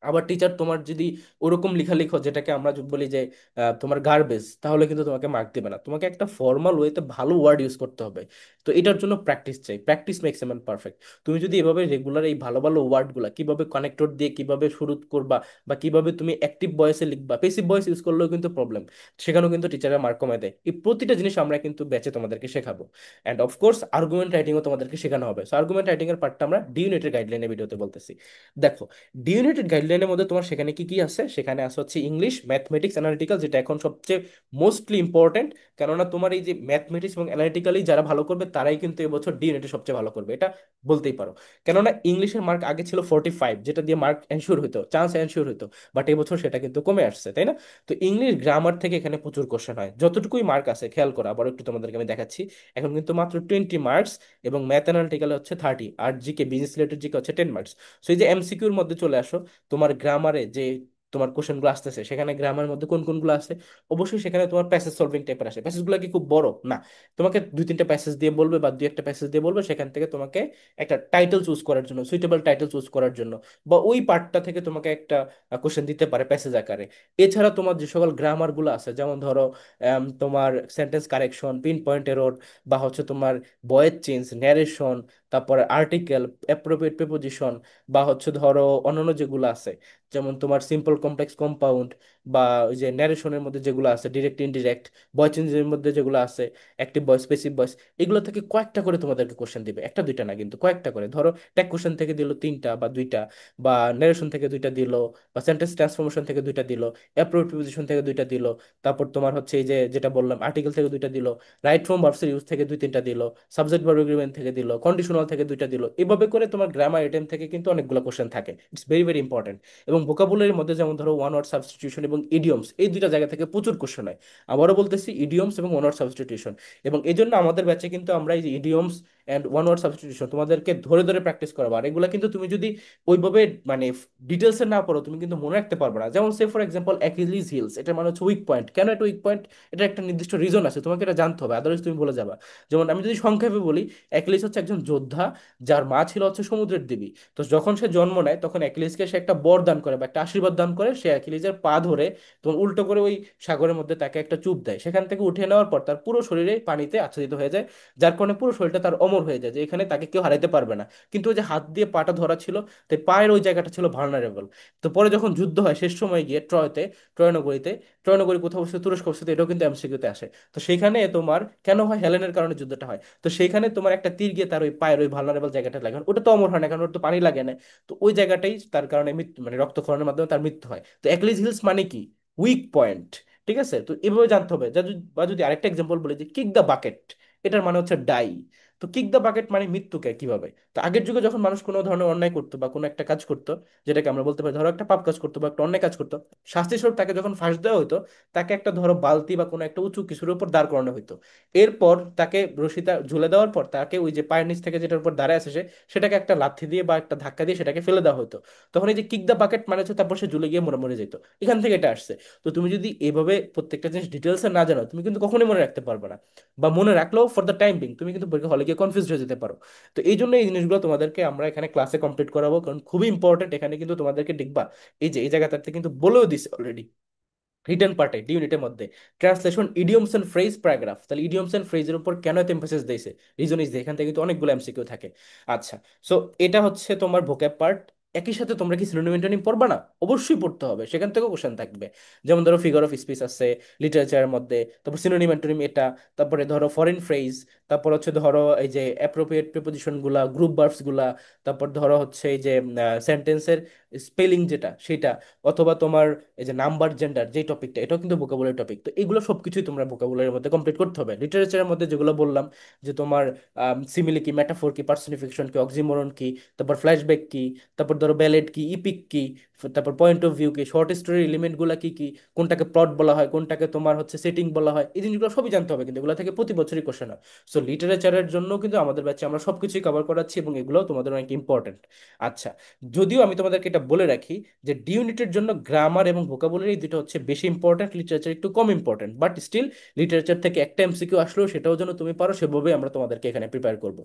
আবার টিচার তোমার যদি ওরকম লেখা লিখো যেটাকে আমরা যদি বলি যে তোমার গার্বেজ, তাহলে কিন্তু তোমাকে মার্ক দেবে না। তোমাকে একটা ফর্মাল ওয়েতে ভালো ওয়ার্ড ইউজ করতে হবে। তো এটার জন্য প্র্যাকটিস চাই, practice makes a man perfect. তুমি যদি এভাবে রেগুলার এই ভালো ভালো ওয়ার্ডগুলা কিভাবে কানেক্টর দিয়ে কিভাবে শুরু করবা, বা কিভাবে তুমি অ্যাক্টিভ ভয়েসে লিখবা, প্যাসিভ ভয়েস ইউজ করলেও কিন্তু প্রবলেম, সেখানেও কিন্তু টিচাররা মার্ক কমায় দেয়। এই প্রতিটা জিনিস আমরা কিন্তু ব্যাচে তোমাদেরকে শেখাবো। অ্যান্ড অফকোর্স আর্গুমেন্ট রাইটিংও তোমাদেরকে শেখানো হবে। সো আর্গুমেন্ট রাইটিং এর পার্টটা আমরা ডি ইউনিটের গাইডলাইনের ভিডিওতে বলতেছি। দেখো, ডি ইউনিটেড গাইডলাইনের মধ্যে তোমার সেখানে কি কি আছে, সেখানে আছে হচ্ছে ইংলিশ, ম্যাথমেটিক্স, অ্যানালিটিক্যাল, যেটা এখন সবচেয়ে মোস্টলি ইম্পর্টেন্ট। কেননা তোমার এই যে ম্যাথমেটিক্স এবং অ্যানালিটিক্যালি যারা ভালো করবে তারাই কিন্তু এবছর ডি ইউনিটে সবচেয়ে ভালো করবে, এটা বলতেই পারো। কেননা ইংলিশের মার্ক আগে ছিল 45, যেটা দিয়ে মার্ক এনশিওর হতো, চান্স এনশিওর হতো। বাট এবছর সেটা কিন্তু কমে আসছে, তাই না? তো ইংলিশ গ্রামার থেকে এখানে প্রচুর কোশ্চেন হয়, যতটুকুই মার্ক আছে খেয়াল করো, আবার একটু তোমাদেরকে আমি দেখাচ্ছি। এখন কিন্তু মাত্র 20 মার্কস, এবং ম্যাথ অ্যানালিটিক্যাল হচ্ছে 30, আর জিকে বিজনেস রিলেটেড জিকে হচ্ছে 10 মার্কস। সো এই যে এমসিকিউর মধ্যে চলে আসো, তোমার গ্রামারে যে তোমার কোশ্চেনগুলো আসতেছে, সেখানে গ্রামারের মধ্যে কোন কোনগুলো আছে, অবশ্যই সেখানে তোমার প্যাসেজ সলভিং টাইপের আসে। প্যাসেজগুলো কি খুব বড় না, তোমাকে দুই তিনটা প্যাসেজ দিয়ে বলবে বা দুই একটা প্যাসেজ দিয়ে বলবে, সেখান থেকে তোমাকে একটা টাইটেল চুজ করার জন্য, সুইটেবল টাইটেল চুজ করার জন্য, বা ওই পার্টটা থেকে তোমাকে একটা কোশ্চেন দিতে পারে প্যাসেজ আকারে। এছাড়া তোমার যে সকল গ্রামারগুলো আছে, যেমন ধরো তোমার sentence correction, pinpoint error, বা হচ্ছে তোমার ভয়েস চেঞ্জ, ন্যারেশন, তারপরে আর্টিকেল, অ্যাপ্রোপ্রিয়েট প্রিপোজিশন, বা হচ্ছে ধরো অন্যান্য যেগুলো আছে, যেমন তোমার সিম্পল কমপ্লেক্স কম্পাউন্ড, বা ওই যে ন্যারেশনের মধ্যে যেগুলো আছে, ডিরেক্ট ইনডিরেক্ট, ভয়েস চেঞ্জের মধ্যে যেগুলো আছে, অ্যাক্টিভ ভয়েস, প্যাসিভ ভয়েস, এগুলো থেকে কয়েকটা করে তোমাদেরকে কোশ্চেন দিবে, একটা দুইটা না কিন্তু কয়েকটা করে। ধরো ট্যাগ কোশ্চেন থেকে দিল তিনটা বা দুইটা, বা ন্যারেশন থেকে দুইটা দিল, বা সেন্টেন্স ট্রান্সফরমেশন থেকে দুইটা দিল, অ্যাপ্রোপ্রিয়েট প্রিপোজিশন থেকে দুইটা দিল, তারপর তোমার হচ্ছে এই যে যেটা বললাম আর্টিকেল থেকে দুইটা দিল, রাইট ফ্রম ভার্বসের ইউজ থেকে দুই তিনটা দিল, সাবজেক্ট ভার্ব এগ্রিমেন্ট থেকে দিল, কন্ডিশনাল থেকে দুইটা দিল। এভাবে করে তোমার গ্রামার আইটেম থেকে কিন্তু অনেকগুলো কোশ্চেন থাকে। It's very very important. এবং ভোকাবুলারির মধ্যে যেমন ধরো ওয়ান ওয়ার্ড সাবস্টিটিউশন এবং ইডিয়মস, এই দুইটা জায়গা থেকে প্রচুর কোশ্চেন হয়। আবারও বলতেছি, ইডিয়মস এবং ওয়ান ওয়ার্ড সাবস্টিটিউশন। এবং এই জন্য আমাদের ব্যাচে কিন্তু আমরা এই যে idioms and one word substitution তোমাদেরকে ধরে ধরে প্র্যাকটিস করাবো। আর এগুলা কিন্তু তুমি যদি ওইভাবে মানে ডিটেলসে না পড়ো, তুমি কিন্তু মনে রাখতে পারবে না। যেমন সে ফর এক্সাম্পল অ্যাকিলিস হিলস, এটা মানে হচ্ছে উইক পয়েন্ট। কেন এটা উইক পয়েন্ট? এটা একটা নির্দিষ্ট রিজন আছে, তোমাকে এটা জানতে হবে, আদারওয়াইজ তুমি বলে যাবা। যেমন আমি যদি সংক্ষেপে বলি, অ্যাকিলিস হচ্ছে একজন যোদ্ধা, যার মা ছিল হচ্ছে সমুদ্রের দেবী। তো যখন সে জন্ম নেয় তখন অ্যাকিলিসকে সে একটা বর দান করে বা একটা আশীর্বাদ দান করে। সে অ্যাকিলিসের পা ধরে তখন উল্টো করে ওই সাগরের মধ্যে তাকে একটা চুপ দেয়। সেখান থেকে উঠে নেওয়ার পর তার পুরো শরীরে পানিতে আচ্ছাদিত হয়ে যায়, যার কারণে পুরো শরীরটা তার অমর হয়ে যায়, যে এখানে তাকে কেউ হারাতে পারবে না। কিন্তু ওই যে হাত দিয়ে পাটা ধরা ছিল, তাই পায়ের ওই জায়গাটা ছিল ভালনারেবল। তো পরে যখন যুদ্ধ হয় শেষ সময় গিয়ে ট্রয়তে, ট্রয় নগরীতে, ট্রয় নগরী কোথাও অবস্থিত? তুরস্ক অবস্থিত। এটাও কিন্তু এমসিকিউতে আসে। তো সেখানে তোমার কেন হয়? হেলেনের কারণে যুদ্ধটা হয়। তো সেইখানে তোমার একটা তীর গিয়ে তার ওই পায়ের ওই ভালনারেবল জায়গাটা লাগে, ওটা তো অমর হয় না, কারণ ওটা তো পানি লাগে না। তো ওই জায়গাটাই তার কারণে মৃত্যু, মানে রক্তক্ষরণের মাধ্যমে তার মৃত্যু হয়। তো অ্যাকিলিস হিলস মানে কি? Weak point. ঠিক আছে, তো এভাবে জানতে হবে। বা যদি আরেকটা এক্সাম্পল বলি যে কিক দ্য বাকেট, এটার মানে হচ্ছে ডাই। তো কিক দ্য বাকেট মানে মৃত্যুকে কিভাবে? তো আগের যুগে যখন মানুষ কোনো ধরনের অন্যায় করতো বা কোনো একটা কাজ করতো, যেটাকে আমরা বলতে পারি ধরো একটা পাপ কাজ করতো বা একটা অন্যায় কাজ করতো, শাস্তি স্বরূপ তাকে যখন ফাঁস দেওয়া হতো, তাকে একটা ধরো বালতি বা কোনো একটা উঁচু কিছুর উপর দাঁড় করানো হতো। এরপর তাকে রশিটা ঝুলে দেওয়ার পর তাকে ওই যে পায়ের নিচ থেকে যেটার উপর দাঁড়ায় আছে সে, সেটাকে একটা লাথি দিয়ে বা একটা ধাক্কা দিয়ে সেটাকে ফেলে দেওয়া হতো। তখন এই যে কিক দ্য বাকেট মানে হচ্ছে তারপর সে ঝুলে গিয়ে মরে মরে যেত। এখান থেকে এটা আসছে। তো তুমি যদি এভাবে প্রত্যেকটা জিনিস ডিটেলসে না জানো, তুমি কিন্তু কখনোই মনে রাখতে পারবে না। বা মনে রাখলেও ফর দ্য টাইম বিং তুমি কিন্তু পরীক্ষা হলে গিয়ে কনফিউজ হয়ে যেতে পারো। তো এই জন্য এই জিনিসগুলো তোমাদেরকে আমরা এখানে ক্লাসে কমপ্লিট করাবো, কারণ খুবই ইম্পর্টেন্ট। এখানে কিন্তু তোমাদেরকে দেখবা এই যে এই জায়গাটাতে কিন্তু বলেও দিছে অলরেডি রিটেন পার্টে, ডি ইউনিটের মধ্যে, translation idioms and phrase paragraph. তাহলে ইডিয়মস এন্ড ফ্রেজের উপর কেন এত এমফাসিস দিয়েছে? রিজন ইজ এখান থেকে কিন্তু অনেকগুলো এমসিকিউ থাকে। আচ্ছা, সো এটা হচ্ছে তোমার ভোক্যাব পার্ট। একই সাথে তোমরা কি সিনোনিম অ্যান্টোনিম পড়বা না? অবশ্যই পড়তে হবে, সেখান থেকেও কোশ্চেন থাকবে। যেমন ধরো ফিগার অফ স্পিচ আছে লিটারেচারের মধ্যে, তারপর সিনোনিম অ্যান্টোনিম এটা, তারপরে ধরো ফরেন ফ্রেজ, তারপর হচ্ছে ধরো এই যে অ্যাপ্রোপ্রিয়েট প্রিপোজিশন গুলা, গ্রুপ ভার্বস গুলা, তারপর ধরো হচ্ছে এই যে সেন্টেন্সের স্পেলিং যেটা সেটা, অথবা তোমার এই যে নাম্বার জেন্ডার যে টপিকটা, এটাও কিন্তু ভোকাবুলারি টপিক। তো এগুলো সবকিছুই তোমরা ভোকাবুলারির মধ্যে কমপ্লিট করতে হবে। লিটারেচারের মধ্যে যেগুলো বললাম, যে তোমার সিমিলি কি, মেটাফোর কি, পার্সনিফিকেশন কি, অক্সিমোরন কি, তারপর ফ্ল্যাশব্যাক কি, তারপর ধরো ব্যালেড কি, ইপিক কি, তারপর পয়েন্ট অফ ভিউ কি, শর্ট স্টোরি এলিমেন্ট গুলা কি কি, কোনটাকে প্লট বলা হয়, কোনটাকে তোমার হচ্ছে সেটিং বলা হয়, এই জিনিসগুলো সবই জানতে হবে। কিন্তু এগুলো থেকে প্রতি বছরই কোশ্চেন হয়। সো লিটারেচারের জন্য কিন্তু আমাদের ব্যাচে আমরা সবকিছুই কভার করাচ্ছি, এবং এগুলো তোমাদের অনেক ইম্পর্টেন্ট। আচ্ছা, যদিও আমি তোমাদেরকে এটা বলে রাখি যে ডি ইউনিটের জন্য গ্রামার এবং ভোকাবুলারি দুটো হচ্ছে বেশি ইম্পর্টেন্ট, লিটারেচার একটু কম ইম্পর্টেন্ট, বাট স্টিল লিটারেচার থেকে একটা এমসিকিউ আসলেও সেটাও যেন তুমি পারো, সেভাবে আমরা তোমাদেরকে এখানে প্রিপেয়ার করব।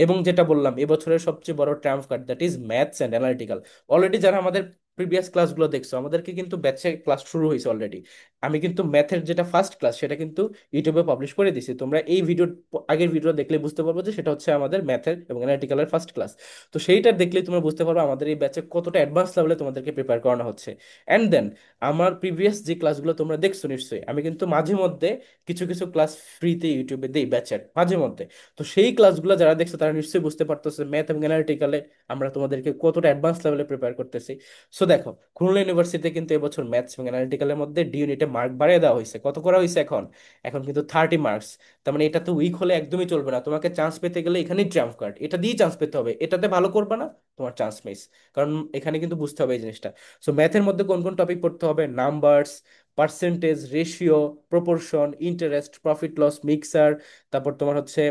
এবং যেটা বললাম, এবছরের সবচেয়ে বড় Trump card, that is maths and analytical. Already যারা আমাদের প্রিভিয়াস ক্লাসগুলো দেখছো, আমাদেরকে কিন্তু ব্যাচে ক্লাস শুরু হয়েছে অলরেডি। আমি কিন্তু ম্যাথের যেটা ফার্স্ট ক্লাস সেটা কিন্তু ইউটিউবে পাবলিশ করে দিছি। তোমরা এই ভিডিও, আগের ভিডিও দেখলে বুঝতে পারবো যে সেটা হচ্ছে আমাদের ম্যাথের এবং অ্যানালিটিক্যালের ফার্স্ট ক্লাস। তো সেইটা দেখলেই তোমরা বুঝতে পারবে আমাদের এই ব্যাচে কতটা অ্যাডভান্স লেভেলে তোমাদেরকে প্রিপেয়ার করানো হচ্ছে। অ্যান্ড দেন আমার প্রিভিয়াস যে ক্লাসগুলো তোমরা দেখছো নিশ্চয়ই, আমি কিন্তু মাঝে মধ্যে কিছু কিছু ক্লাস ফ্রিতে ইউটিউবে দিই ব্যাচের মাঝে মধ্যে। তো সেই ক্লাসগুলো যারা দেখছো তারা নিশ্চয়ই বুঝতে পারতেছে ম্যাথ এবং অ্যানালিটিক্যালে আমরা তোমাদেরকে কতটা অ্যাডভান্স লেভেলে প্রিপেয়ার করতেছি। সো দেখো, খুলনা ইউনিভার্সিটিতে কিন্তু এবছর ম্যাথস এবং অ্যানালিটিক্যালের মধ্যে ডি ইউনিটে মার্ক বাড়িয়ে দেওয়া হয়েছে। কত করা হয়েছে এখন? এখন কিন্তু 30 মার্কস। তার মানে এটা তো উইক হলে একদমই চলবে না, তোমাকে চান্স পেতে গেলে এখানেই ট্রাম্প কার্ড, এটা দিয়েই চান্স পেতে হবে। এটাতে ভালো করবে না, তোমার চান্স মিস। কারণ এখানে কিন্তু বুঝতে হবে এই জিনিসটা। সো ম্যাথের মধ্যে কোন কোন টপিক পড়তে হবে? Numbers, percentage, ratio, proportion, interest, profit loss, mixture, তারপর তোমার হচ্ছে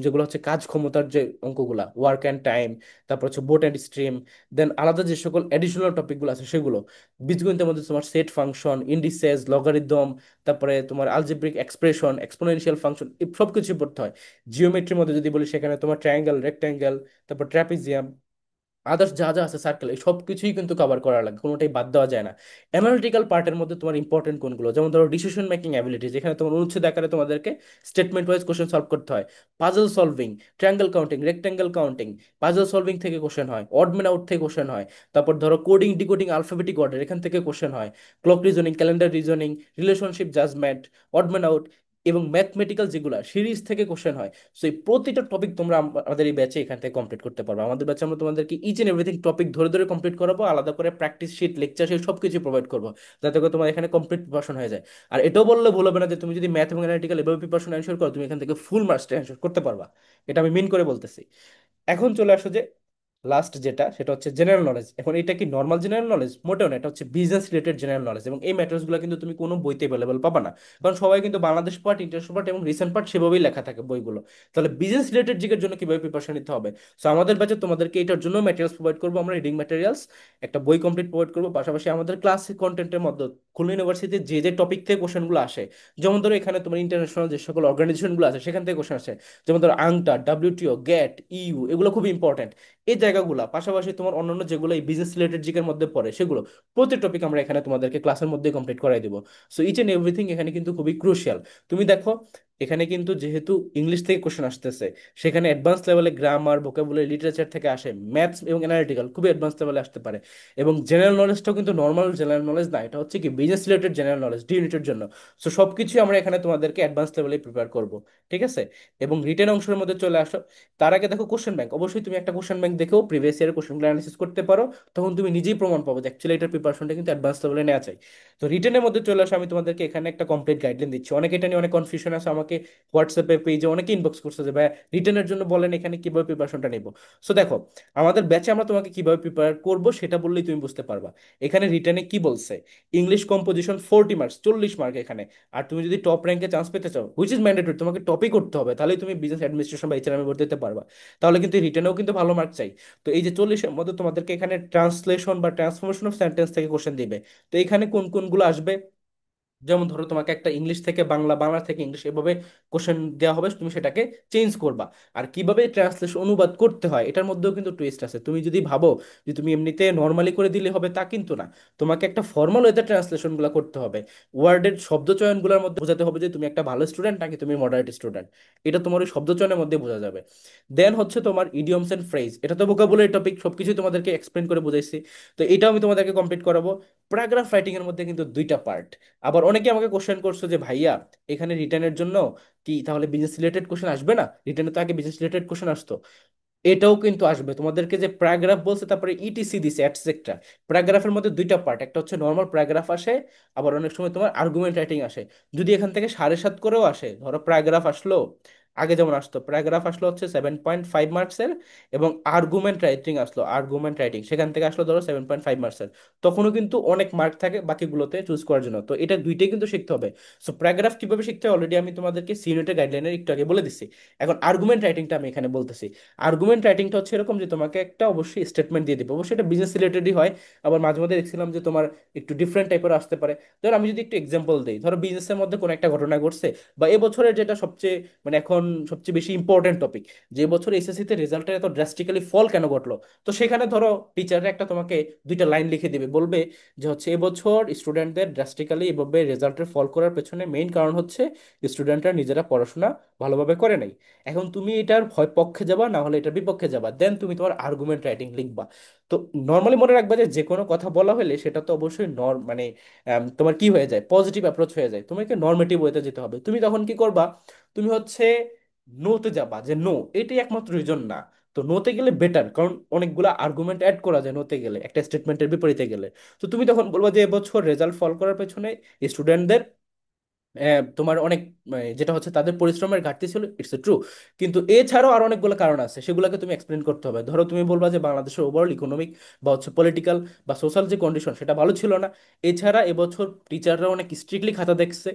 যেগুলো হচ্ছে কাজ ক্ষমতার যে অঙ্কগুলা, ওয়ার্ক অ্যান্ড টাইম, তারপর হচ্ছে বোট অ্যান্ড স্ট্রিম। দেন আলাদা যে সকল অ্যাডিশনাল টপিকগুলো আছে সেগুলো, বীজগণিতের মধ্যে তোমার সেট ফাংশন, ইন্ডিসেস, লগারিদম, তারপরে তোমার আলজেব্রিক এক্সপ্রেশন, এক্সপোনেনশিয়াল ফাংশন, এই সব কিছু পড়তে হয়। জিওমেট্রির মধ্যে যদি বলি, সেখানে তোমার ট্রায়াঙ্গেল, রেক্ট্যাঙ্গেল, তারপর ট্রাপিজিয়াম, আদার্স যা যা আছে সার্কেল, এই সব কিছুই কিন্তু কভার করা লাগে, কোনোটাই বাদ দেওয়া যায় না। অ্যানালিটিক্যাল পার্টের মধ্যে তোমার ইম্পর্টেন্ট কোনগুলো, যেমন ধরো ডিসিশন মেকিং অ্যাবিলিটি, যেখানে তোমার অনুচ্ছেদ আকারে তোমাদেরকে স্টেটমেন্ট ওয়াইজ কোশ্চেন সলভ করতে হয়। Puzzle solving, triangle counting, rectangle counting, puzzle solving থেকে কোশ্চেন হয়, অড ম্যান আউট থেকে কোশ্চেন হয়। তারপর ধরো কোডিং ডিকোডিং আলফাবেটিক অর্ডার, এখান থেকে কোশ্চেন হয়। Clock reasoning, calendar reasoning, relationship judgement, odd man out এবং ম্যাথমেটিক্যাল যেগুলো সিরিজ থেকে কোশ্চেন হয়। সো এই প্রতিটা টপিক তোমরা আমাদের এই ব্যাচে এখান থেকে কমপ্লিট করতে পারবে। আমাদের ব্যাচে আমরা তোমাদেরকে ইচ এন্ড এভরিথিং টপিক ধরে ধরে কমপ্লিট করাবো, আলাদা করে প্র্যাকটিস শিট, লেকচার শিট সব কিছু প্রোভাইড করবো, যাতে করে তোমার এখানে কমপ্লিট প্রিপারেশন হয়ে যায়। আর এটাও বললে ভুল হবে না যে তুমি যদি ম্যাথ এবং অ্যানালিটিক্যাল এভাবে প্রিপারেশন এনশোর করো, তুমি এখান থেকে ফুল মার্কসটা এনশোর করতে পারবা। এটা আমি মিন করে বলতেছি। এখন চলে আসো যে লাস্ট যেটা, সেটা হচ্ছে জেনারেল নলেজ। এখন এটা কি নর্মাল জেনারেল নলেজ? মোটেও না, এটা হচ্ছে বিজনেস রিলেটেড জেনারেল নলেজ, এবং এই ম্যাটার্সগুলো কিন্তু তুমি কোনো বইতে অ্যাভেলেবল পাবা না। কারণ সবাই কিন্তু বাংলাদেশ পার্ট, ইন্টারন্যাশনাল পার্ট এবং রিসেন্ট পার্ট সেভাবেই লেখা থাকে বইগুলো। তাহলে বিজনেস রিলেটেড জিকের জন্য কিভাবে প্রিপারেশন নিতে হবে? সো আমাদের ব্যাচে তোমাদেরকে এটার জন্য ম্যাটেরিয়ালস প্রোভাইড করবো আমরা, রিডিং ম্যাটেরিয়ালস, একটা বই কমপ্লিট প্রোভাইড করবো, পাশাপাশি আমাদের ক্লাস কন্টেন্টের মধ্যে খুলনা ইউনিভার্সিটিতে যে যে টপিক থেকে কোশ্চেনগুলো আসে, যেমন ধরো এখানে তোমার ইন্টারন্যাশনাল যে সকল অর্গানাইজেশনগুলো আছে সেখান থেকে কোশ্চেন আসে, যেমন ধরো আংটা, ডাব্লিউটিও, গ্যাট, ইউ, এগুলো খুবই ইম্পর্টেন্ট। এই জায়গাগুলো পাশাপাশি তোমার অন্যান্য যেগুলো এই বিজনেস রিলেটেড জিকের মধ্যে পড়ে সেগুলো, প্রতি টপিক আমরা এখানে তোমাদেরকে ক্লাসের মধ্যে কমপ্লিট করাই দিব। সো ইচ এন্ড এভরিথিং এখানে কিন্তু খুবই ক্রুশিয়াল। তুমি দেখো এখানে কিন্তু যেহেতু ইংলিশ থেকে কোশ্চেন আসতেছে, সেখানে অ্যাডভান্স লেভেলে গ্রামার, ভোকাবুলারি, লিটারেচার থেকে আসে, ম্যাথস এবং অ্যানালিটিক্যাল খুবই অ্যাডভান্স লেভেলে আসতে পারে। এবং জেনারেল নলেজটাও কিন্তু নর্মাল জেনারেল নলেজ না, এটা হচ্ছে কি business related general knowledge D ইউনিটের জন্য। সো সবকিছু আমরা এখানে তোমাদেরকে অ্যাডভান্স লেভেলে প্রিপেয়ার করব, ঠিক আছে? এবং রিটেন অংশের মধ্যে চলে আসো। তার আগে দেখো কোশ্চেন ব্যাংক, অবশ্যই তুমি একটা কোশ্চেন ব্যাংক দেখেও প্রিভিয়াস ইয়ারের কোশ্চেনগুলো অ্যানালিসিস করতে পারো। তখন তুমি নিজেই প্রমাণ পাবো যে অ্যাকচুয়ালি এটার প্রিপারেশনটা কিন্তু অ্যাডভান্স লেভেলে নেওয়া চাই। তো রিটেনের মধ্যে চলে আসো, আমি তোমাদেরকে এখানে একটা কমপ্লিট গাইডলাইন দিচ্ছি। অনেকে এটা নিয়ে অনেক কনফিউশন আছে, আমাকে হোয়াটসঅ্যাপে পেজে অনেকে ইনবক্স করছে যে ভাই রিটেনের জন্য বলেন এখানে কিভাবে প্রিপারেশনটা নেব। সো দেখো, আমাদের ব্যাচে আমরা তোমাকে কিভাবে প্রিপেয়ার করবো সেটা বললেই তুমি বুঝতে পারবা। এখানে রিটেনে কি বলছে, ইংলিশ কম্পোজিশন 40 মার্কস, 40 মার্ক এখানে। আর তুমি যদি টপ র্যাঙ্কে চান্স পেতে চাও, হুইচ ইজ ম্যান্ডেটরি, তোমাকে টপই করতে হবে, তাহলেই তুমি বিজনেস অ্যাডমিনিস্ট্রেশন বা এইচআরএম এ ভর্তি হতে পারবা। তাহলে কিন্তু রিটেনেও কিন্তু ভালো মার্ক চাই। তো এই যে 40-এর মধ্যে তোমাদেরকে এখানে ট্রান্সলেশন বা ট্রান্সফরমেশন অফ সেন্টেন্স থেকে কোশ্চেন দিবে। তো এখানে কোন কোনগুলো আসবে, যেমন ধরো তোমাকে একটা ইংলিশ থেকে বাংলা, বাংলা থেকে ইংলিশ, এভাবে কোশ্চেন দেওয়া হবে, তুমি সেটাকে চেঞ্জ করবা। আর কিভাবে ট্রান্সলেশন অনুবাদ করতে হয় এটার মধ্যেও কিন্তু টুইস্ট আছে। তুমি যদি ভাবো যে তুমি এমনিতে নর্মালি করে দিলে হবে, তা কিন্তু না। তোমাকে একটা ফর্মাল ওয়েতে ট্রান্সলেশনগুলো করতে হবে, ওয়ার্ডের শব্দ চয়নগুলোর মধ্যে বোঝাতে হবে যে তুমি একটা ভালো স্টুডেন্ট নাকি তুমি মডারেট স্টুডেন্ট। এটা তোমার ওই শব্দ চয়নের মধ্যে বোঝা যাবে। দেন হচ্ছে তোমার ইডিয়মস এন্ড ফ্রেজ, এটা তো ভোকাবুলারি টপিক, সবকিছু তোমাদেরকে এক্সপ্লেন করে বুঝাইছি। তো এটাও আমি তোমাদেরকে কমপ্লিট করাবো। প্যারাগ্রাফ রাইটিং এর মধ্যে কিন্তু দুইটা পার্ট। আবার অনেকে আমাকে কোশ্চেন করছো যে ভাইয়া এখানে রিটার্নের জন্য কি তাহলে বিজনেস রিলেটেড কোশ্চেন আসবে না? রিটার্নে তো আগে বিজনেস রিলেটেড কোশ্চেন আসতো। এটাও কিন্তু আসবে তোমাদেরকে, যে প্যারাগ্রাফ বলছে তারপরে ইটিসি দিছে এটসেট্রা। প্যারাগ্রাফের মধ্যে দুইটা পার্ট, একটা হচ্ছে নর্মাল প্যারাগ্রাফ আসে, আবার অনেক সময় তোমার আর্গুমেন্ট রাইটিং আসে। যদি এখান থেকে 7.5 করেও আসে, ধরো প্যারাগ্রাফ আসলো, আগে যেমন আসতো প্যারাগ্রাফ আসলো হচ্ছে 7.5 মার্কসের, এবং আর্গুমেন্ট রাইটিং আসলো, আর্গুমেন্ট রাইটিং সেখান থেকে আসলো ধরো 7.5 মার্কসের, তখনও কিন্তু অনেক মার্ক থাকে বাকিগুলোতে চুজ করার জন্য। তো এটা দুইটাই কিন্তু শিখতে হবে। সো প্যারাগ্রাফ কিভাবে শিখতে হয় অলরেডি আমি তোমাদেরকে সিউনিটের গাইডলাইনের একটু আগে বলে দিচ্ছি। এখন আর্গুমেন্ট রাইটিংটা আমি এখানে বলতেছি। আর্গুমেন্ট রাইটিংটা হচ্ছে এরকম যে তোমাকে একটা অবশ্যই স্টেটমেন্ট দিয়ে দিবে, অবশ্যই এটা বিজনেস রিলেটেডই হয়। আবার মাঝে মধ্যে দেখছিলাম যে তোমার একটু ডিফারেন্ট টাইপের আসতে পারে। ধরো আমি যদি একটু এক্সাম্পল দিই, ধরো বিজনেসের মধ্যে কোনো একটা ঘটনা ঘটছে, বা এবছরের যেটা সবচেয়ে মানে এখন সবচেয়ে বেশি ইম্পর্টেন্ট টপিক, যে বছর এসএসসি তে রেজাল্টের এত ড্রাস্টিক্যালি ফল কেন ঘটলো। তো সেখানে ধরো টিচাররা একটা তোমাকে দুইটা লাইন লিখে দিবে, বলবে যে হচ্ছে এবছর স্টুডেন্টদের ড্রাস্টিক্যালি এভাবে রেজাল্টের ফল করার পেছনে মেইন কারণ হচ্ছে স্টুডেন্টরা নিজেরা পড়াশোনা ভালোভাবে করে নাই। এখন তুমি এটার হয় পক্ষে যাবা, না হলে এটার বিপক্ষে যাবা, দেন তুমি তোমার আর্গুমেন্ট রাইটিং লিখবা। তো নর্মালি মনে রাখবা যে যে কোনো কথা বলা হলে সেটা তো অবশ্যই মানে তোমার কি হয়ে যায়, পজিটিভ অ্যাপ্রোচ হয়ে যায়, তোমাকে নর্মেটিভ ওয়েতে যেতে হবে। তুমি তখন কি করবা, তুমি হচ্ছে নোতে যাবা, যে নো এটাই একমাত্র রিজন না। তো নোতে গেলে বেটার, কারণ অনেকগুলো আর্গুমেন্ট অ্যাড করা যায় নোতে গেলে একটা স্টেটমেন্টের বিপরীতে গেলে। তো তুমি তখন বলবা যে এবছর রেজাল্ট ফল করার পেছনে স্টুডেন্টদের তোমার অনেক যেটা হচ্ছে তাদের পরিশ্রমের ঘাটতি ছিল, ইটস ট্রু। কিন্তু এছাড়াও আর অনেকগুলো কারণ আছে, সেগুলোকে তুমি এক্সপ্লেন করতে হবে। ধরো তুমি বলবা যে বাংলাদেশের ওভারঅল ইকোনমিক বা হচ্ছে পলিটিক্যাল বা সোশ্যাল যে কন্ডিশন সেটা ভালো ছিল না। এছাড়া এবছর টিচাররা অনেক স্ট্রিক্টলি খাতা দেখছে।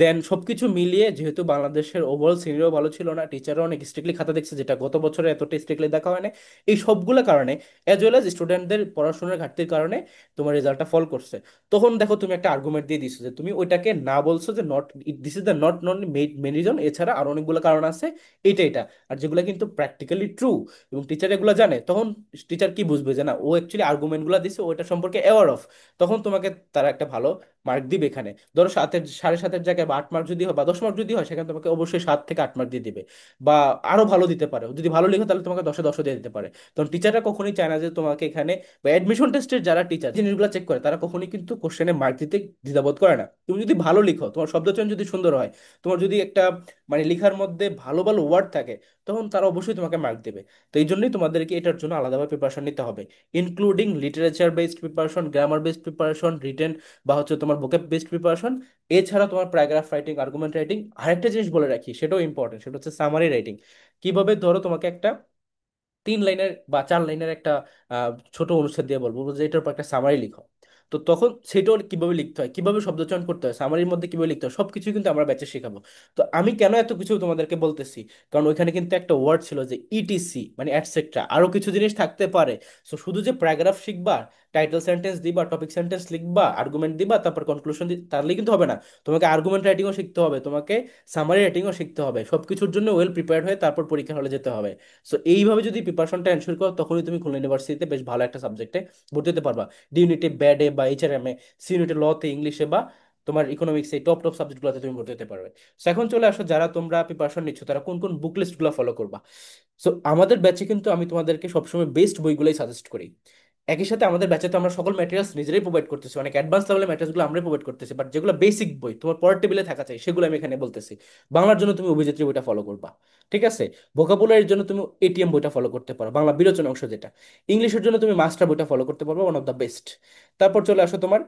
দেন সবকিছু মিলিয়ে যেহেতু বাংলাদেশের ওভারঅল সিনারিও ভালো ছিল না, টিচাররা অনেক স্ট্রিক্টলি খাতা দেখছে, যেটা গত বছরে এতটা স্ট্রিক্টলি দেখা হয় না। এই সবগুলো কারণে অ্যাজ ওয়েল এজ স্টুডেন্টদের পড়াশোনার ঘাটতির কারণে তোমার রেজাল্টটা ফল করছে। তখন দেখো তুমি একটা আর্গুমেন্ট দিয়ে দিছো যে তুমি ওইটাকে না বলছো যে not, this is the not non main reason, এছাড়া আরো অনেকগুলো কারণ আছে, এটা এটা। আর যেগুলো কিন্তু প্র্যাকটিক্যালি ট্রু এবং টিচার এগুলো জানে, তখন টিচার কি বুঝবে যে না ও অ্যাকচুয়ালি আর্গুমেন্ট গুলো দিছে, ও এটা সম্পর্কে অ্যাওয়ার অফ, তখন তোমাকে তারা একটা ভালো মার্ক দিবে এখানে। ধরো সাতের 7.5-এর জায়গায় বা 8 মার্ক যদি হয় বা 10 মার্ক যদি হয়, সেখানে তোমাকে অবশ্যই 7 থেকে 8 মার্ক দিয়ে দিবে, বা আরো ভালো দিতে পারে। যদি ভালো লিখো তাহলে তোমাকে 10-এ 10 দিয়ে দিতে পারে। তখন টিচাররা কখনোই চায় না যে তোমাকে এখানে, বা অ্যাডমিশন টেস্টের যারা টিচার জিনিসগুলো চেক করে, তারা কখনোই কিন্তু কোশ্চেনে মার্ক দিতে দ্বিধাবোধ করে না। তুমি যদি ভালো লিখো, তোমার শব্দচয়ন যদি সুন্দর হয়, তোমার যদি একটা মানে লেখার মধ্যে ভালো ভালো ওয়ার্ড থাকে, তখন তারা অবশ্যই তোমাকে মার্ক দেবে। তো এই জন্যই তোমাদেরকে এটার জন্য আলাদাভাবে প্রিপারেশন নিতে হবে, including literature based preparation, grammar based preparation, written বা হচ্ছে তোমার ভোকেব বেসড প্রিপারেশন। এছাড়া তোমার প্যারাগ্রাফ রাইটিং, আর্গুমেন্ট রাইটিং। আরেকটা জিনিস বলে রাখি, সেটাও ইম্পর্টেন্ট, সেটা হচ্ছে সামারি রাইটিং। কিভাবে, ধরো তোমাকে একটা 3 লাইনের বা 4 লাইনের একটা ছোট অনুচ্ছেদ দিয়ে বলবো যে এটার উপর একটা সামারি লিখো, তো তখন সেটাও কিভাবে লিখতে হয়, কিভাবে শব্দচয়ন করতে হয়, সামারির মধ্যে কিভাবে লিখতে হয়, সবকিছু কিন্তু আমরা ব্যাচে শেখাবো। তো আমি কেন এত কিছু তোমাদেরকে বলতেছি, কারণ ওইখানে কিন্তু একটা ওয়ার্ড ছিল যে ইটিসি, মানে অ্যাটসেট্রা, আরো কিছু জিনিস থাকতে পারে। সো শুধু যে প্যারাগ্রাফ শিখবা, টাইটেল সেন্টেন্স দিবা, টপিক সেন্টেন্স লিখবা, আর্গুমেন্ট দিবা, তারপর কনক্লুশন তাহলে কিন্তু হবে না। তোমাকে আর্গুমেন্ট রাইটিংও শিখতে হবে, তোমাকে সামারি রাইটিংও শিখতে হবে, সবকিছুর জন্য ওয়েল প্রিপেয়ার্ড হয়ে তারপর পরীক্ষা হলে যেতে হবে। সো এইভাবে যদি প্রিপারেশনটা এনশিওর করো, তখনই তুমি খুলনা ইউনিভার্সিটিতে বেশ ভালো একটা সাবজেক্টে ভর্তি হতে পারবা। ডি ইউনিটে, ব্যাডে বা এইচআরএম এ, সি ইউনিটে লতে, ইংলিশে বা তোমার ইকোনমিক্স, এই টপ টপ সাবজেক্টগুলোতে তুমি ভর্তি হতে পারবে। সো এখন চলে আসো, যারা তোমরা প্রিপারেশন নিচ্ছ তারা কোন কোন বুক লিস্টগুলো ফলো করবা। সো আমাদের ব্যাচে কিন্তু আমি তোমাদেরকে সবসময় বেস্ট বইগুলোই সাজেস্ট করি। একই সাথে আমাদের ব্যাচে তো আমরা সকল ম্যাটেরিয়ালস নিজেরাই প্রোভাইড করতেছি, অনেক অ্যাডভান্স লেভেলের ম্যাটেরিয়ালসগুলো আমরাই প্রোভাইড করতেছি, বাট যেগুলো বেসিক বই তোমার পড়ার টেবিলে থাকা চাই, সেগুলো আমি এখানে বলতেছি। বাংলার জন্য তুমি অভিযাত্রী বইটা ফলো করবা, ঠিক আছে। ভোকাবুলারির জন্য তুমি এটিএম বইটা ফলো করতে পারো, বাংলা বিরোচন অংশ যেটা। ইংলিশের জন্য তুমি মাস্টার বইটা ফলো করতে পারবে, ওয়ান অফ দ্য বেস্ট। তারপর চলে আসো তোমার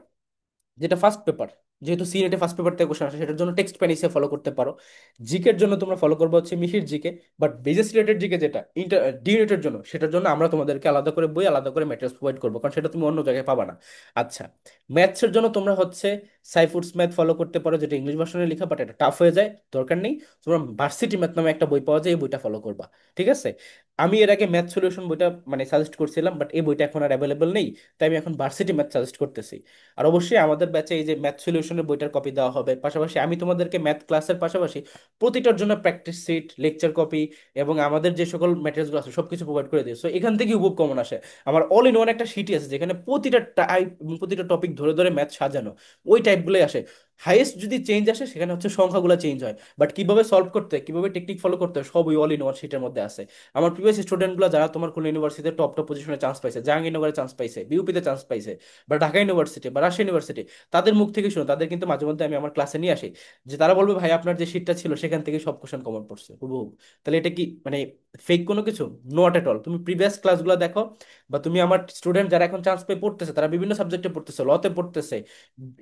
যেটা ফার্স্ট পেপার, যেহেতু সিনেটে ফার্স্ট পেপার থেকে কোশ্চেন আসে, সেটার জন্য টেক্সট প্যানিসে ফলো করতে পারো। জিকের জন্য তোমরা ফলো করবে হচ্ছে Mihir GK. But business related GK যেটা ইন্টার ডিউরেটের জন্য, সেটার জন্য আমরা তোমাদেরকে আলাদা করে বই, আলাদা করে ম্যাটেরিয়ালস প্রোভাইড করবো, কারণ সেটা তুমি অন্য জায়গায় পাবা না। আচ্ছা, ম্যাথসের জন্য তোমরা হচ্ছে সাইফুডস ম্যাথ ফলো করতে পারো, যেটা ইংলিশ ভার্সনে লেখা, বাট এটা টাফ হয়ে যায়, দরকার নেই। তোমরা ভার্সিটি ম্যাথ নামে একটা বই পাওয়া যায়, এই বইটা ফলো করবা, ঠিক আছে। আমি এর আগে ম্যাথ সলিউশন বইটা মানে সাজেস্ট করছিলাম, বাট এই বইটা এখন আর অ্যাভেলেবল নেই, তাই আমি এখন ভার্সিটি ম্যাথ সাজেস্ট করতেছি। আর অবশ্যই আমাদের ব্যাচে এই যে ম্যাথ সলিউশনের বইটার কপি দেওয়া হবে, পাশাপাশি আমি তোমাদেরকে ম্যাথ ক্লাসের পাশাপাশি প্রতিটার জন্য প্র্যাকটিস সিট, লেকচার কপি এবং আমাদের যে সকল ম্যাটেরিয়ালসগুলো আছে সবকিছু প্রোভাইড করে দিই। সো এখান থেকে খুব কমন আসে। আমার অল ইন ওয়ান একটা শিটই আছে, যেখানে প্রতিটা টাইপ, প্রতিটা টপিক ধরে ধরে ম্যাথ সাজানো, ওই টাইপগুলোই আসে। হাইয়েস্ট যদি চেঞ্জ আসে সেখানে হচ্ছে সংখ্যাগুলো চেঞ্জ হয়, বাট কিভাবে সলভ করতে হয়, কিভাবে টেকনিক ফলো করতে হয়, সব ওই অল ইন ওয়ান শিটের মধ্যে আছে। আমার প্রিভিয়াস স্টুডেন্টগুলো যারা তোমার কোনো ইউনিভার্সিটিতে টপ টপ পজিশনে চান্স পাইছে, জাহাঙ্গীরনগরে চান্স পাইছে, বিউপিতে চান্স পাইছে, বা ঢাকা ইউনিভার্সিটি বা রাজশাহী ইউনিভার্সিটি, তাদের মুখ থেকে শুনো, তাদের কিন্তু মাঝে মধ্যে আমি আমার ক্লাসে নিয়ে আসি, যে তারা বলবে ভাই আপনার যে শীটটা ছিল সেখান থেকে সব কোশ্চেন কমন পড়ছে হুবহু। তাহলে এটা কি মানে ফেক কোনো কিছু? Not at all. তুমি প্রিভিয়াস ক্লাসগুলো দেখো, বা তুমি আমার স্টুডেন্ট যারা এখন চান্স পেয়ে পড়তেছে, তারা বিভিন্ন সাবজেক্টে পড়তেছে, লতে পড়তেছে,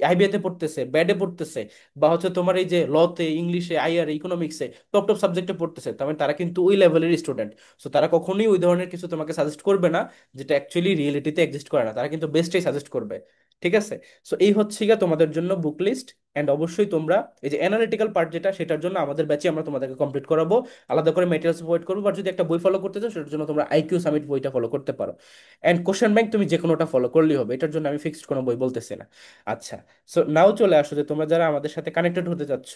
আইবিএতে পড়তেছে, ব্যাডে পড়তেছে, বা হচ্ছে তোমার এই যে লতে, ইংলিশে, আইআর, ইকোনমিক্সে টপ টপ সাবজেক্টে পড়তেছে, তার মানে তারা কিন্তু ওই লেভেলের স্টুডেন্ট। সো তারা কখনোই ওই ধরনের কিছু তোমাকে সাজেস্ট করবে না যেটা অ্যাকচুয়ালি রিয়েলিটিতে এক্সিস্ট করে না, তারা কিন্তু বেস্টটাই সাজেস্ট করবে, ঠিক আছে। সো এই হচ্ছে গিয়ে তোমাদের জন্য বুক লিস্ট। অ্যান্ড অবশ্যই তোমরা এই যে অ্যানালিটিক্যাল পার্ট যেটা, সেটার জন্য আমাদের ব্যাচে আমরা তোমাদেরকে কমপ্লিট করাবো, আলাদা করে মেটেরিয়ালস প্রোভাইড করবো। আর যদি একটা বই ফলো করতে চাও, সেটার জন্য তোমরা আইকিউ সামিট বইটা ফলো করতে পারো। অ্যান্ড কোশ্চেন ব্যাংক তুমি যে কোনোটা ফলো করলেই হবে, এটার জন্য আমি ফিক্সড কোনো বই বলতেছি না। আচ্ছা, সো নাও চলে আসো যে তোমরা যারা আমাদের সাথে কানেক্টেড হতে চাচ্ছ,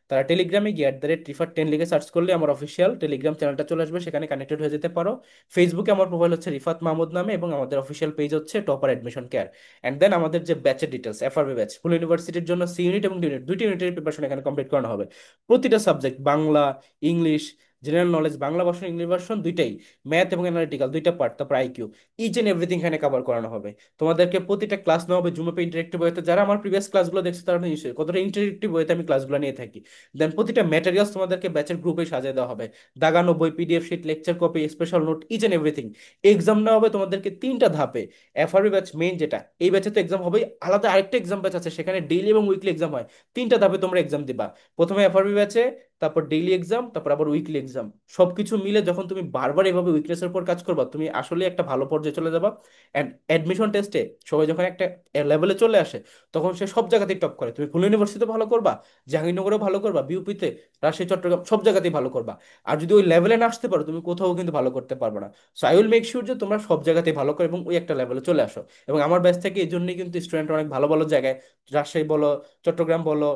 তারা টেলিগ্রামে গিয়ে @রিফাত10 লিখে সার্চ করলে আমার অফিসিয়াল টেলিগ্রাম চ্যানেলটা চলে আসবে, সেখানে কানেক্টেড হয়ে যেতে পারো। ফেসবুকে আমার প্রোফাইল হচ্ছে রিফাত মাহমুদ নামে, এবং আমাদের অফিসিয়াল পেজ হচ্ছে topper admission care. And then আমাদের যে ব্যাচের ডিটেলস, এফআরবি ব্যাচ, ফুল ইউনিভার্সিটির জন্য সি ইউনিট এবং ডি ইউনিট, দুইটি ইউনিটের প্রিপারেশন এখানে কমপ্লিট করানো হবে। প্রতিটা subject, Bangla, English, general knowledge, Bangla version, English version দুইটাই, ম্যাথ এবং অ্যানালিটিক্যাল দুইটা পার্ট, তারপর আইকিউ, ইচ এন্ড এভরিথিং এখানে কভার করানো হবে। তোমাদেরকে প্রতিটা ক্লাস নেওয়া হবে জুমে ইন্টারেক্টিভ ওয়েতে। যারা আমার প্রিভিয়াস ক্লাসগুলো দেখছো তারা নিশ্চয়ই কতটা ইন্টারেক্টিভ ওয়েতে আমি ক্লাসগুলো নিয়ে থাকি। দেন প্রতিটা ম্যাটেরিয়ালস তোমাদেরকে ব্যাচের গ্রুপে সাজিয়ে দেওয়া হবে, দাগানো বই, PDF sheet, lecture copy, special note, each and everything. Exam নেওয়া হবে তোমাদেরকে 3টা ধাপে। এফআরবি ব্যাচ মেইন যেটা, এই ব্যাচে তো এক্সাম হবেই, আলাদা আরেকটা এক্সাম ব্যাচ আছে, সেখানে ডেইলি এবং উইকলি এক্সাম হয়। 3টা ধাপে তোমরা এক্সাম দিবা। প্রথমে এফআরবি ব্যাচে, তারপর ডেইলি এক্সাম, তারপর আবার উইকলি এক্সাম। সবকিছু মিলে যখন তুমি বারবার এভাবে উইকনেসের উপর কাজ করবা, তুমি আসলে একটা ভালো পর্যায়ে চলে যাবা। অ্যান্ড অ্যাডমিশন টেস্টে সবাই যখন একটা লেভেলে চলে আসে, তখন সে সব জায়গাতেই টপ করে। তুমি খুলনা ইউনিভার্সিটিতে ভালো করবা, জাহাঙ্গীরনগরেও ভালো করবা, বিউপিতে, রাজশাহী, চট্টগ্রাম, সব জায়গাতেই ভালো করবা। আর যদি ওই লেভেলে না আসতে পারো, তুমি কোথাও কিন্তু ভালো করতে পারবে না। So I will make sure যে তোমরা সব জায়গাতেই ভালো করো এবং ওই একটা লেভেলে চলে আসো। এবং আমার ব্যাচ থেকে এই জন্যই কিন্তু স্টুডেন্ট অনেক ভালো ভালো জায়গায়, রাজশাহী বলো, চট্টগ্রাম বলো,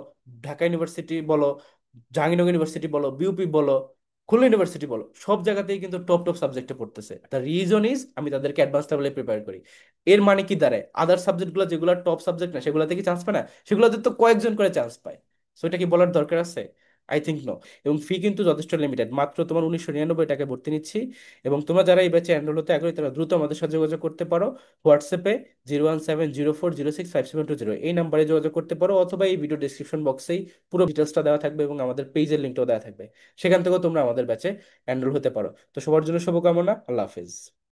ঢাকা ইউনিভার্সিটি বলো, জাহাঙ্গীরনগর ইউনিভার্সিটি বলো, বিউপি বলো, খুলনা ইউনিভার্সিটি বলো, সব জায়গাতেই কিন্তু টপ টপ সাবজেক্টে পড়তেছে। দ্য রিজন ইজ আমি তাদেরকে অ্যাডভান্স লেভেলে প্রিপেয়ার করি। এর মানে কি দাঁড়ায়, আদার সাবজেক্টগুলো যেগুলো টপ সাবজেক্ট না সেগুলোতে কি চান্স পায় না? সেগুলোতে তো কয়েকজন করে চান্স পায়। সো এটা কি বলার দরকার আছে? I think no. এবং ফি কিন্তু যথেষ্ট লিমিটেড, মাত্র তোমার 1999 টাকায় ভর্তি নিচ্ছি। এবং তোমরা যারা এই ব্যাচে এনরোল হতে আগ্রহী তারা দ্রুত আমাদের সাথে যোগাযোগ করতে পারো। হোয়াটসঅ্যাপে 01704065720 এই নাম্বারে যোগাযোগ করতে পারো, অথবা এই ভিডিও ডিসক্রিপশন বক্সেই পুরো ডিটেলসটা দেওয়া থাকবে এবং আমাদের পেজের লিঙ্কটাও দেওয়া থাকবে। সেখান থেকেও তোমরা আমাদের ব্যাচে এনরোল হতে পারো। তো সবার জন্য শুভকামনা, আল্লাহ হাফেজ।